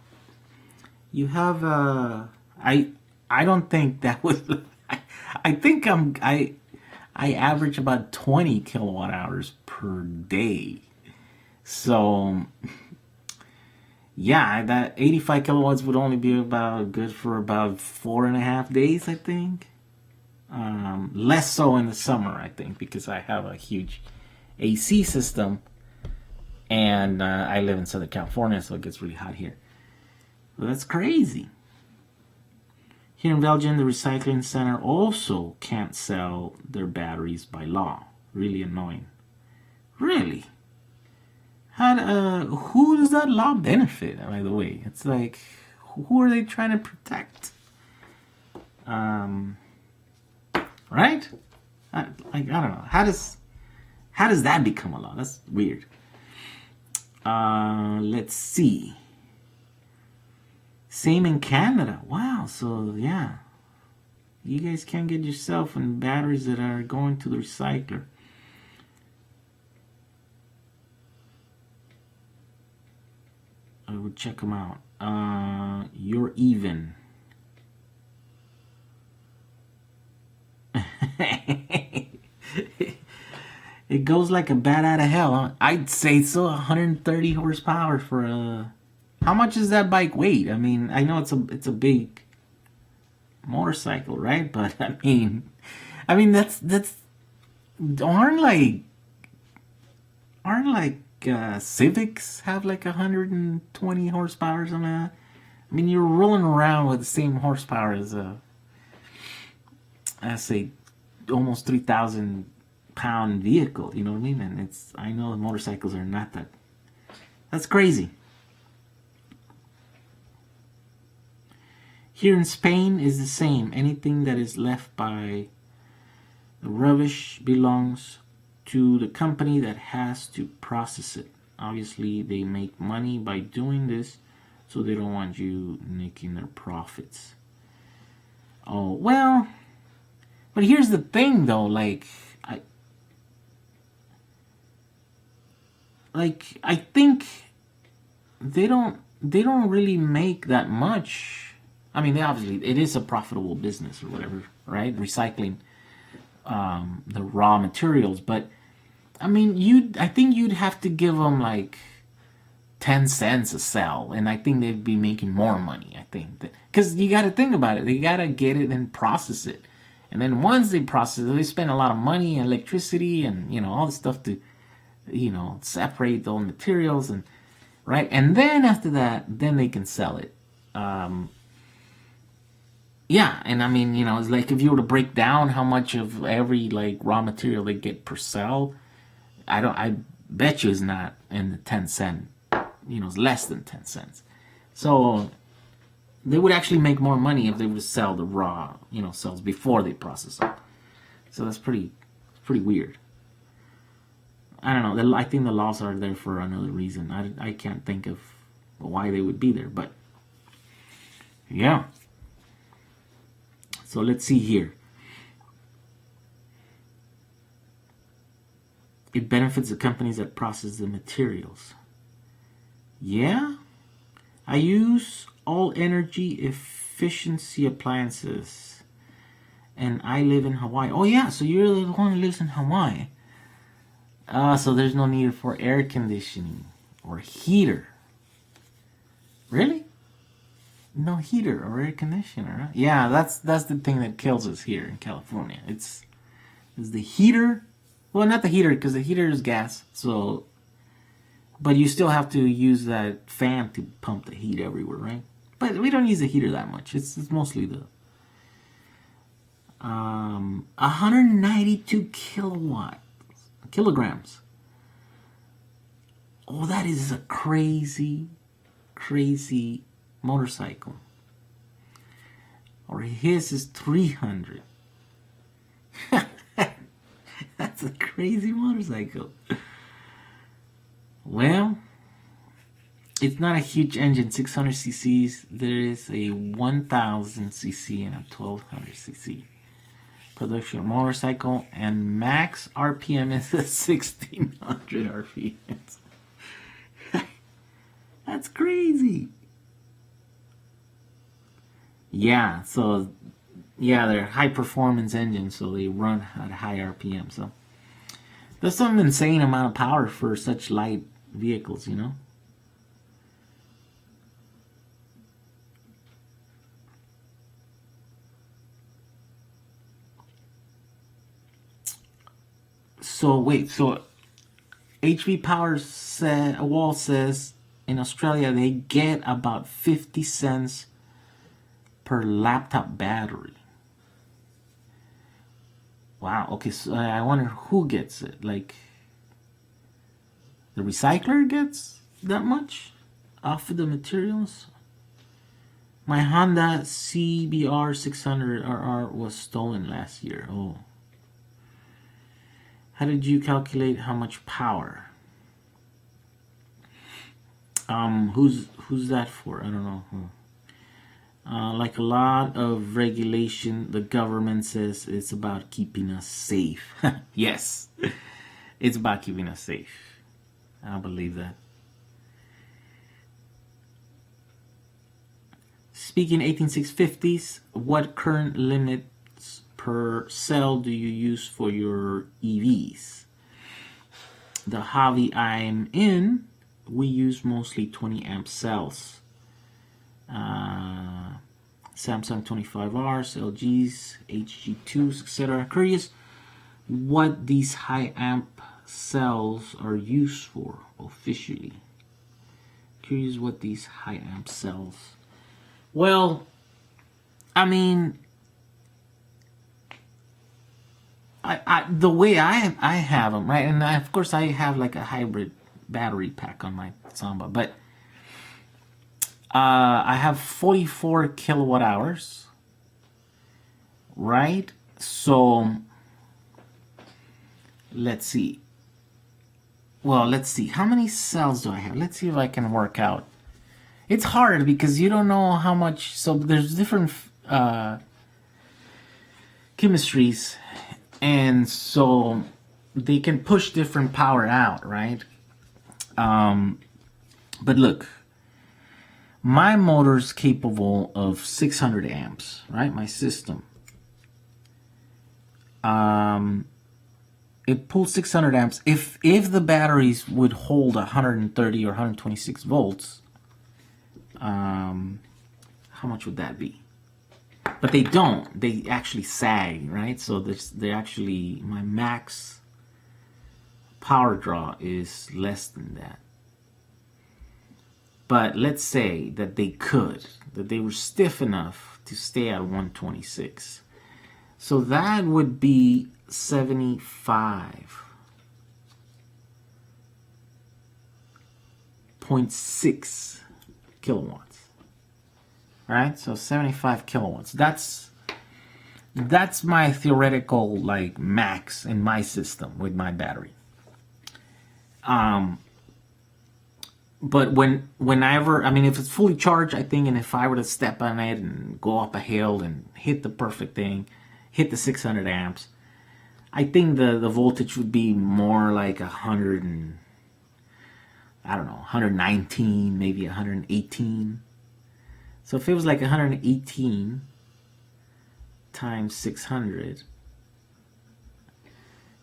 You have I don't think that was I think I average about 20 kilowatt hours per day. So yeah, that 85 kilowatts would only be about good for about 4.5 days, I think. Less so in the summer, I think, because I have a huge AC system. And I live in Southern California, so it gets really hot here. But that's crazy. Here in Belgium, the recycling center also can't sell their batteries by law. Really annoying. Really? Who does that law benefit, by the way? It's like, who are they trying to protect? Right? I don't know. How does that become a law? That's weird. Let's see. Same in Canada. Wow. So yeah, you guys can get yourself in batteries that are going to the recycler. I would check them out. You're even. It goes like a bat out of hell. Huh? I'd say so. 130 horsepower for a. How much does that bike weight? I mean, I know it's a big motorcycle, right? But I mean that's aren't like Civics have like 120 horsepower or something like that? I mean, you're rolling around with the same horsepower as a almost 3,000 pound vehicle, you know what I mean? And I know motorcycles are not that. That's crazy. Here in Spain is the same. Anything that is left by the rubbish belongs to the company that has to process it. Obviously, they make money by doing this, So they don't want you nicking their profits. Oh, well, but here's the thing though, I think they don't really make that much. I mean, they obviously it is a profitable business or whatever, right? Recycling the raw materials, but I mean, I think you'd have to give them like 10 cents a cell, and I think they'd be making more money. I think because you got to think about it, they got to get it and process it, and then once they process it, they spend a lot of money and electricity and all the stuff to separate those materials and right, and then after that, then they can sell it. Yeah, and I mean, it's like if you were to break down how much of every like raw material they get per cell, I bet you it's not in the 10 cent. It's less than 10 cents. So they would actually make more money if they would sell the raw, cells before they process them. So that's pretty weird. I don't know. I think the laws are there for another reason. I can't think of why they would be there, but yeah. So let's see here. It benefits the companies that process the materials. Yeah. I use all energy efficiency appliances. And I live in Hawaii. Oh yeah, so you're the one who lives in Hawaii. So there's no need for air conditioning or heater. Really? No heater or air conditioner. Huh? Yeah, that's the thing that kills us here in California. It's the heater. Well, not the heater, because the heater is gas. So, but you still have to use that fan to pump the heat everywhere, right? But we don't use the heater that much. It's mostly the 192 kilograms. Oh, that is a crazy motorcycle. Or his is 300. That's a crazy motorcycle. Well, it's not a huge engine, 600 cc's. There is a 1000 cc and a 1200 cc production motorcycle, and max RPM is 1600 RPMs. That's crazy. Yeah, so they're high performance engines, so they run at high RPM. So that's some insane amount of power for such light vehicles, So wait, so HV Power Wall says in Australia they get about 50 cents per laptop battery. Wow, okay, so I wonder who gets it. Like, the recycler gets that much off of the materials? My Honda CBR 600RR was stolen last year. Oh. How did you calculate how much power? Who's that for? I don't know. Like a lot of regulation, the government says it's about keeping us safe. Yes, it's about keeping us safe. I believe that. Speaking 18650s, what current limits per cell do you use for your EVs? The hobby I'm in, we use mostly 20 amp cells. Samsung 25Rs, LGs, HG2s, etc. Curious what these high amp cells are used for officially. Curious what these high amp cells. Well, I mean, the way I have them, right, and of course I have like a hybrid battery pack on my Samba, but I have 44 kilowatt hours, right? So let's see. Well, let's see. How many cells do I have? Let's see if I can work out. it's hard because you don't know how much. So there's different chemistries, and so they can push different power out, right? But look, my motor's capable of 600 amps, right? My system. It pulls 600 amps. If the batteries would hold 130 or 126 volts, how much would that be? But they don't. They actually sag, right? So they actually, my max power draw is less than that. But let's say that they were stiff enough to stay at 126. So that would be 75.6 kilowatts. Right? So 75 kilowatts. That's my theoretical like max in my system with my battery. But whenever, I mean, if it's fully charged, I think, and if I were to step on it and go up a hill and hit the perfect thing, hit the 600 amps, I think the voltage would be more like 100 and, I don't know, 119, maybe 118. So if it was like 118 times 600,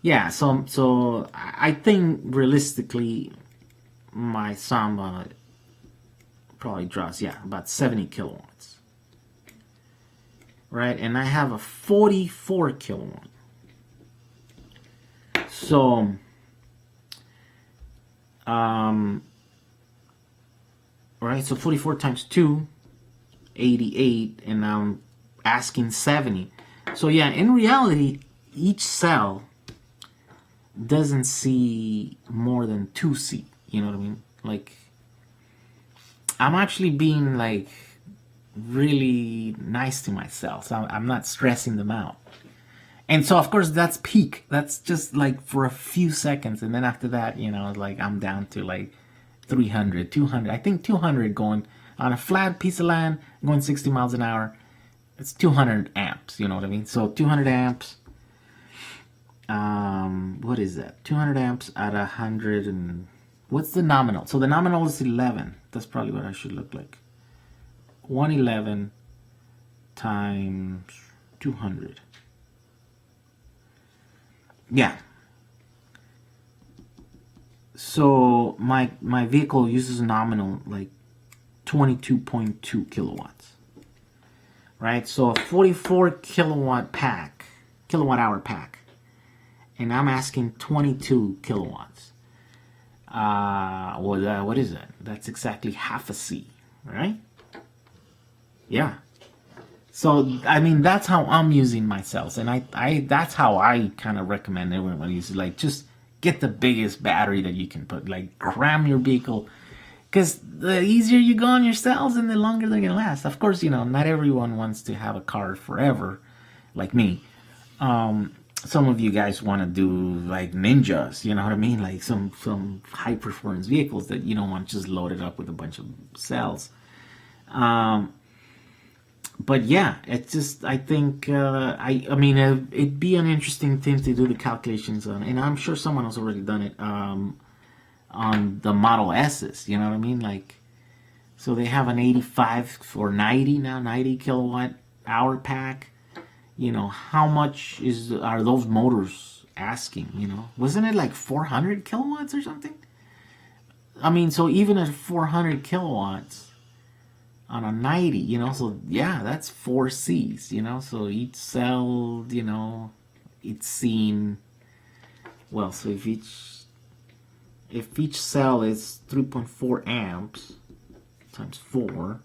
yeah, so I think realistically my Samba probably draws, yeah, about 70 kilowatts. Right? And I have a 44 kilowatt. So, right, so 44 times 2, 88, and I'm asking 70. So yeah, in reality, each cell doesn't see more than 2C. You know what I mean? Like, I'm actually being like really nice to myself. So I'm not stressing them out. And so of course that's peak. That's just like for a few seconds, and then after that, you know, like I'm down to like 300, 200. I think 200 going on a flat piece of land, going 60 miles an hour. It's 200 amps. You know what I mean? So 200 amps. What is that? 200 amps at 100 and what's the nominal? So the nominal is 11. That's probably what I should look like. 111 times 200. Yeah. So my vehicle uses a nominal like 22.2 kilowatts. Right? So a 44 kilowatt hour pack. And I'm asking 22 kilowatts. What is that? That's exactly half a C, right? Yeah. So, I mean, that's how I'm using my cells. And I that's how I kind of recommend everyone use it. Like, just get the biggest battery that you can put. Like, cram your vehicle. Because the easier you go on your cells and the longer they're going to last. Of course, you know, not everyone wants to have a car forever, like me. Some of you guys want to do like ninjas, you know what I mean? Like some high performance vehicles that you don't want just loaded up with a bunch of cells. But yeah, it's just, I think, I mean, it'd be an interesting thing to do the calculations on, and I'm sure someone has already done it, on the Model S's, you know what I mean? Like, so they have an 85 or 90 now, 90 kilowatt hour pack. You know, how much are those motors asking, you know? Wasn't it like 400 kilowatts or something? I mean, so even at 400 kilowatts on a 90, you know, so yeah, that's 4 Cs, you know? So each cell, you know, it's seen, well, so if each cell is 3.4 amps times 4,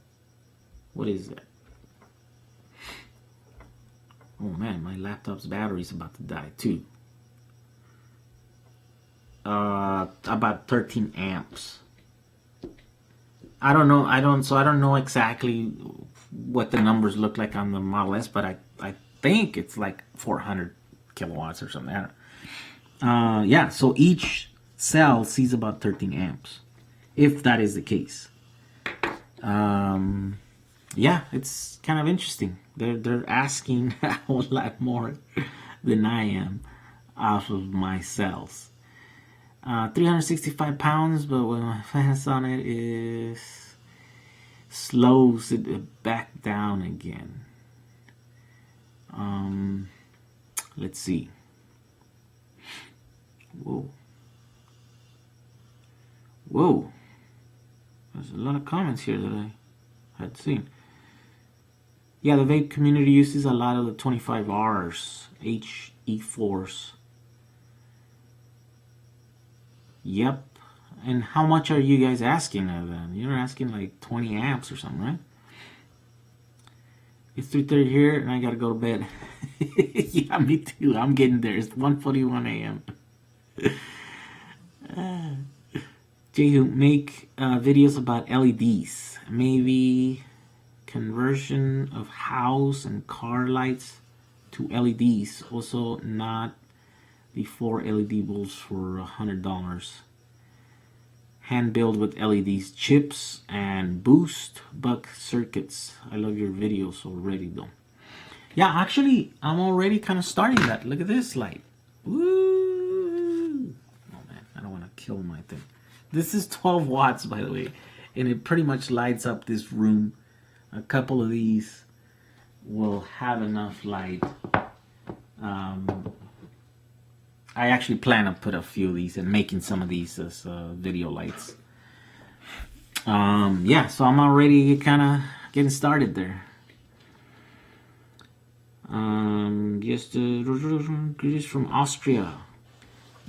what is that? Oh man, my laptop's battery is about to die too. About 13 amps. I don't know exactly what the numbers look like on the Model S, but I think it's like 400 kilowatts or something. Yeah, so each cell sees about 13 amps, if that is the case. Yeah, it's kind of interesting. They're asking a whole lot more than I am off of my cells. 365 pounds, but when my fast on it is slows it back down again. Let's see. Whoa. Whoa. There's a lot of comments here that I had seen. Yeah, the vape community uses a lot of the 25Rs, HE4s. Yep. And how much are you guys asking of them? You're asking like 20 amps or something, right? It's 3:30 here and I gotta go to bed. Yeah, me too. I'm getting there. It's 1:41 a.m. Jehu, make videos about LEDs. Maybe conversion of house and car lights to LEDs. Also, not the 4 LED bulbs for $100. Hand build with LEDs, chips, and boost buck circuits. I love your videos already, though. Yeah, actually, I'm already kind of starting that. Look at this light. Woo! Oh man, I don't want to kill my thing. This is 12 watts, by the way, and it pretty much lights up this room. A couple of these will have enough light. I actually plan to put a few of these and making some of these as video lights. Yeah, so I'm already kind of getting started there. Just from Austria.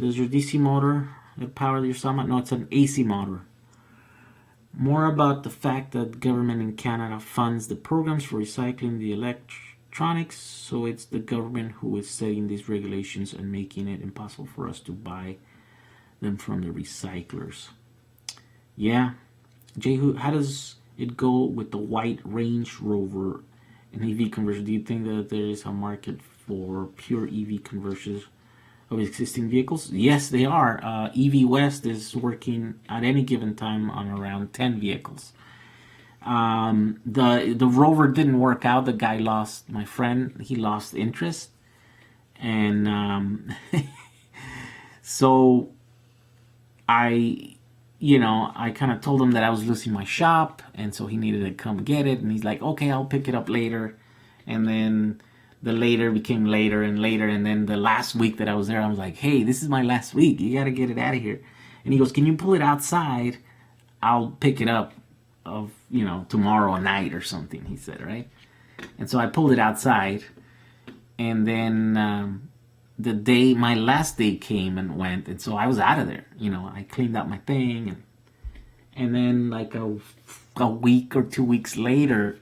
Does your DC motor power your Summit? No, it's an AC motor. More about the fact that the government in Canada funds the programs for recycling the electronics, so it's the government who is setting these regulations and making it impossible for us to buy them from the recyclers. Yeah. Jehu, how does it go with the white Range Rover and EV conversion? Do you think that there is a market for pure EV conversions of existing vehicles? Yes, they are. EV West is working at any given time on around 10 vehicles. The Rover didn't work out. The guy lost, my friend, he lost interest. And so I kind of told him that I was losing my shop, and so he needed to come get it. And he's like, okay, I'll pick it up later. And then the later became later and later. And then the last week that I was there, I was like, hey, this is my last week. You got to get it out of here. And he goes, can you pull it outside? I'll pick it up tomorrow night or something, he said, right? And so I pulled it outside. And then my last day came and went. And so I was out of there. I cleaned out my thing. And then like a week or 2 weeks later,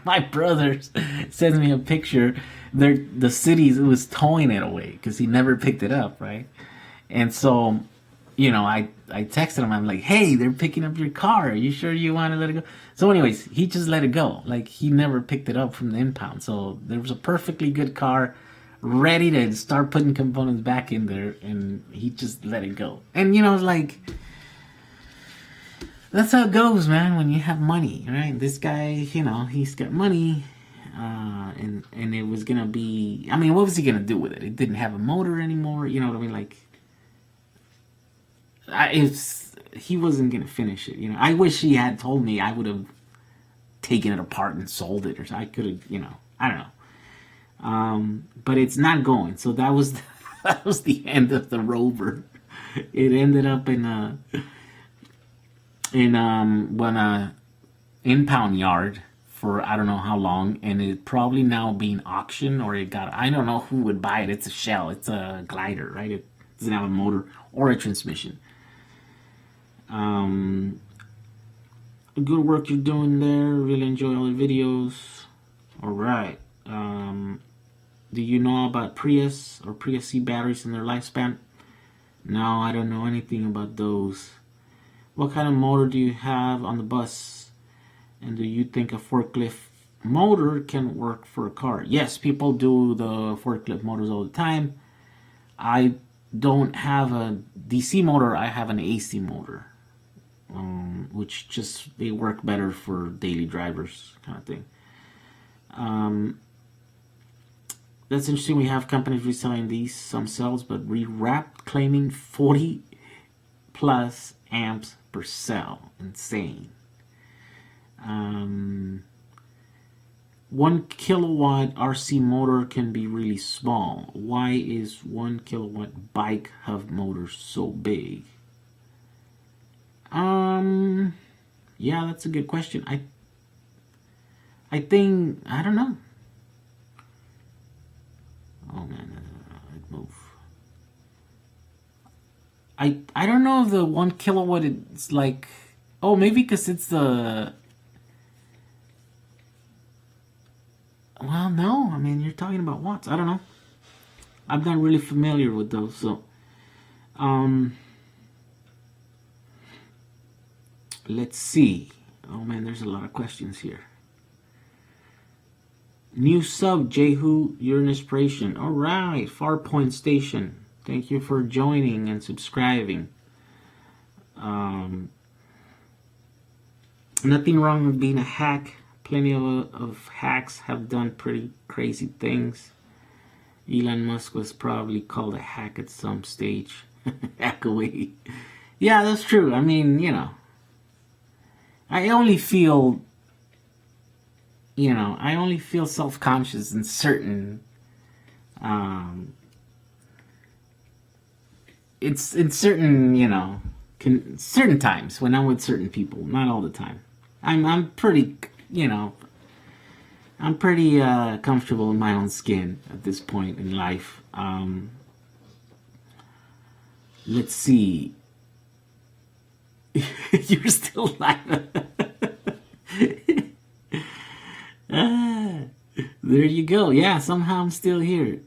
my brother sends me a picture. The city was towing it away because he never picked it up, right? And so, I texted him. I'm like, hey, they're picking up your car. Are you sure you want to let it go? So anyways, he just let it go. Like, he never picked it up from the impound. So there was a perfectly good car ready to start putting components back in there, and he just let it go. And, like, that's how it goes, man, when you have money, right? This guy, he's got money, and it was gonna be, what was he gonna do with it? It didn't have a motor anymore, you know what I mean? Like, he wasn't gonna finish it, I wish he had told me. I would have taken it apart and sold it, or I could have, I don't know. But it's not going, so that was the end of the Rover. It ended up in an impound yard for I don't know how long, and it's probably now being auctioned, or I don't know who would buy it. It's a shell, it's a glider, right? It doesn't have a motor or a transmission. Good work you're doing there. Really enjoy all the videos. All right. Do you know about Prius or Prius C batteries and their lifespan? No, I don't know anything about those. What kind of motor do you have on the bus? And do you think a forklift motor can work for a car? Yes, people do the forklift motors all the time. I don't have a DC motor. I have an AC motor. which just they work better for daily drivers kind of thing. That's interesting. We have companies reselling these, some cells, but rewrapped, claiming 40 plus amps per cell. Insane. 1 kilowatt RC motor can be really small. Why is 1 kilowatt bike hub motor so big? Yeah, that's a good question. I think, I don't know. Oh man, it move. I don't know if the 1 kilowatt is like, oh, maybe because it's the, well, no, I mean, you're talking about watts. I don't know. I'm not really familiar with those, so let's see. Oh man, there's a lot of questions here. New sub, Jehu, you're an inspiration. All right, Farpoint Station. Thank you for joining and subscribing. Nothing wrong with being a hack. Plenty of hacks have done pretty crazy things. Elon Musk was probably called a hack at some stage. Hack away. Yeah, that's true. I mean, you know, I only feel self-conscious in certain it's in certain, certain times when I'm with certain people, not all the time. I'm pretty, I'm pretty comfortable in my own skin at this point in life. Let's see. You're still live. There you go. Yeah, somehow I'm still here.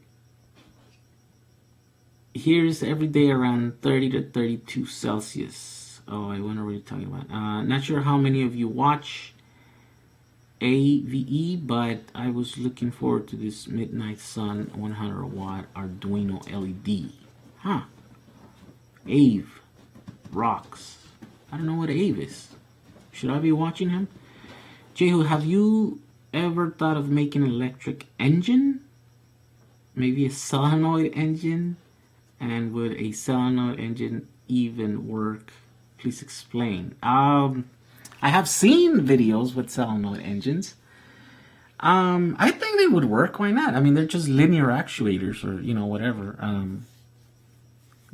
Here's every day around 30 to 32 Celsius. Oh, I wonder what you're talking about. Not sure how many of you watch AVE, but I was looking forward to this Midnight Sun 100 watt Arduino LED. Huh. AVE rocks. I don't know what AVE is. Should I be watching him? Jehu, have you ever thought of making an electric engine? Maybe a solenoid engine? And would a solenoid engine even work? Please explain. I have seen videos with solenoid engines. I think they would work. Why not? I mean, they're just linear actuators, or whatever.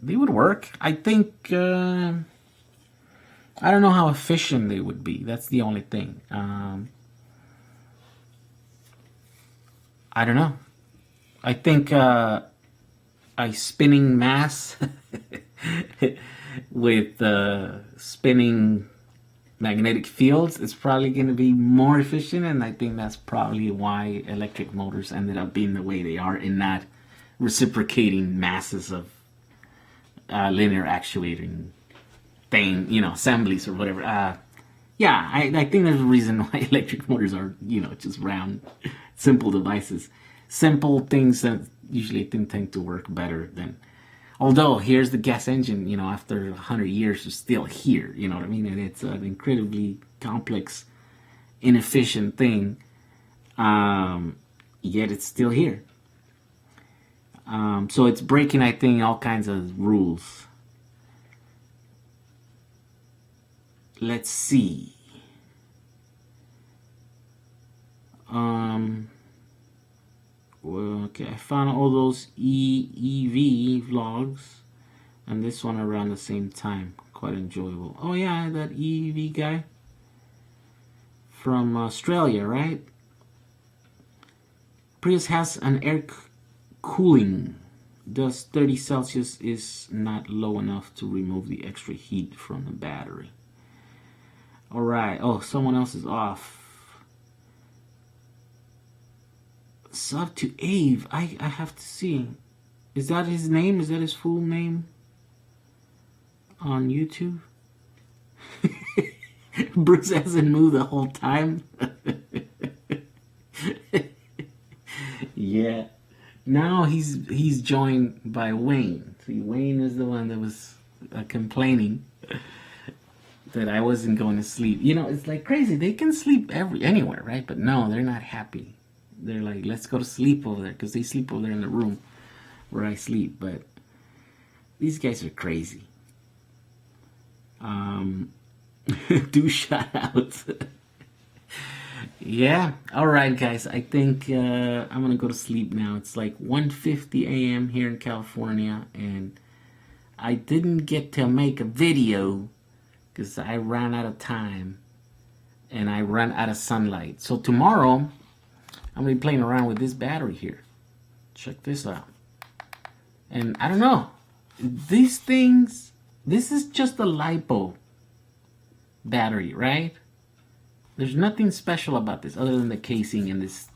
They would work. I think. I don't know how efficient they would be. That's the only thing. I don't know. I think a spinning mass with spinning magnetic fields is probably going to be more efficient, and I think that's probably why electric motors ended up being the way they are, in not reciprocating masses of linear actuating thing, assemblies or whatever. Yeah, I think there's a reason why electric motors are, just round, simple devices. Simple things that usually tend to work better than... Although, here's the gas engine, after 100 years, is still here, you know what I mean? And it's an incredibly complex, inefficient thing, yet it's still here. So it's breaking, I think, all kinds of rules. Let's see. Well, okay, I found all those EEV vlogs, and this one around the same time. Quite enjoyable. Oh yeah, that EEV guy from Australia, right? Prius has an air cooling. Thus 30 Celsius is not low enough to remove the extra heat from the battery. Alright, oh, someone else is off. Sub to Ave. I have to see. Is that his name? Is that his full name? On YouTube? Bruce hasn't moved the whole time. Yeah. Now he's joined by Wayne. See, Wayne is the one that was complaining that I wasn't going to sleep. You know, it's like crazy. They can sleep anywhere, right? But no, they're not happy. They're like, let's go to sleep over there, because they sleep over there in the room where I sleep. But these guys are crazy. Do shout outs. Yeah. All right, guys. I think I'm gonna go to sleep now. It's like 1:50 a.m. here in California, and I didn't get to make a video because I ran out of time and I ran out of sunlight. So tomorrow I'm gonna be playing around with this battery here. Check this out. And I don't know, these things, this is just a LiPo battery, right? There's nothing special about this other than the casing and this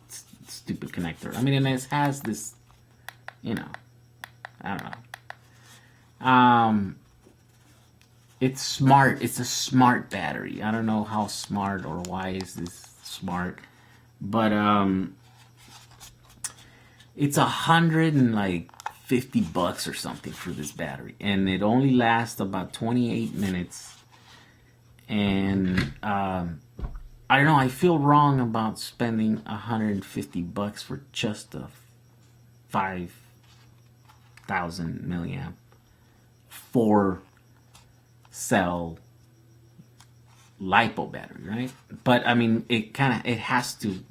stupid connector. I mean, and it has this, you know, I don't know. It's smart. It's a smart battery. I don't know how smart or why is this smart, but it's $150 or something for this battery, and it only lasts about 28 minutes. And I don't know. I feel wrong about spending $150 for just a 5,000 milliamp 4-cell LiPo battery, right? But I mean, it has to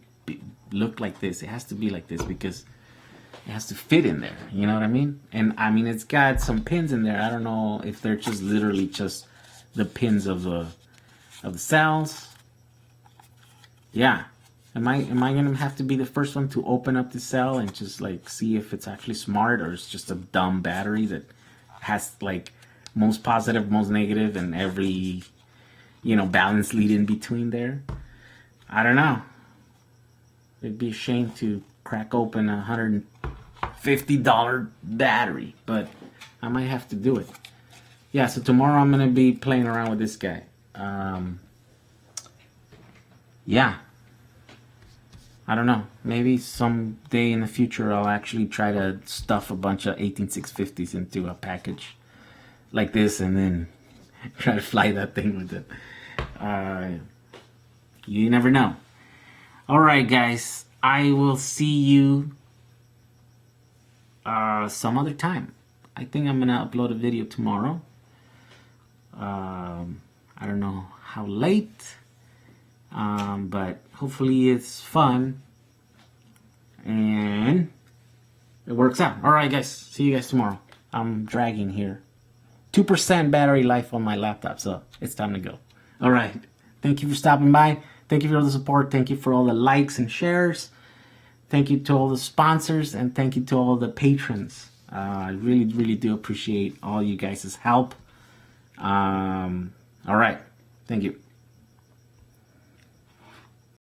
look like this. It has to be like this because it has to fit in there. You know what I mean? And I mean, it's got some pins in there. I don't know if they're just literally just the pins of the cells. Yeah. Am I gonna have to be the first one to open up the cell and just like see if it's actually smart, or it's just a dumb battery that has like most positive, most negative, and every, you know, balance lead in between there? I don't know. It'd be a shame to crack open a $150 battery, but I might have to do it. Yeah, so tomorrow I'm gonna be playing around with this guy. Yeah. I don't know. Maybe someday in the future I'll actually try to stuff a bunch of 18650s into a package like this and then try to fly that thing with it. You never know. Alright, guys. I will see you some other time. I think I'm gonna upload a video tomorrow. I don't know how late, but hopefully it's fun and it works out. Alright, guys. See you guys tomorrow. I'm dragging here. 2% battery life on my laptop, so it's time to go. Alright. Thank you for stopping by. Thank you for all the support. Thank you for all the likes and shares. Thank you to all the sponsors, and thank you to all the patrons. I really, really do appreciate all you guys' help. Alright. Thank you.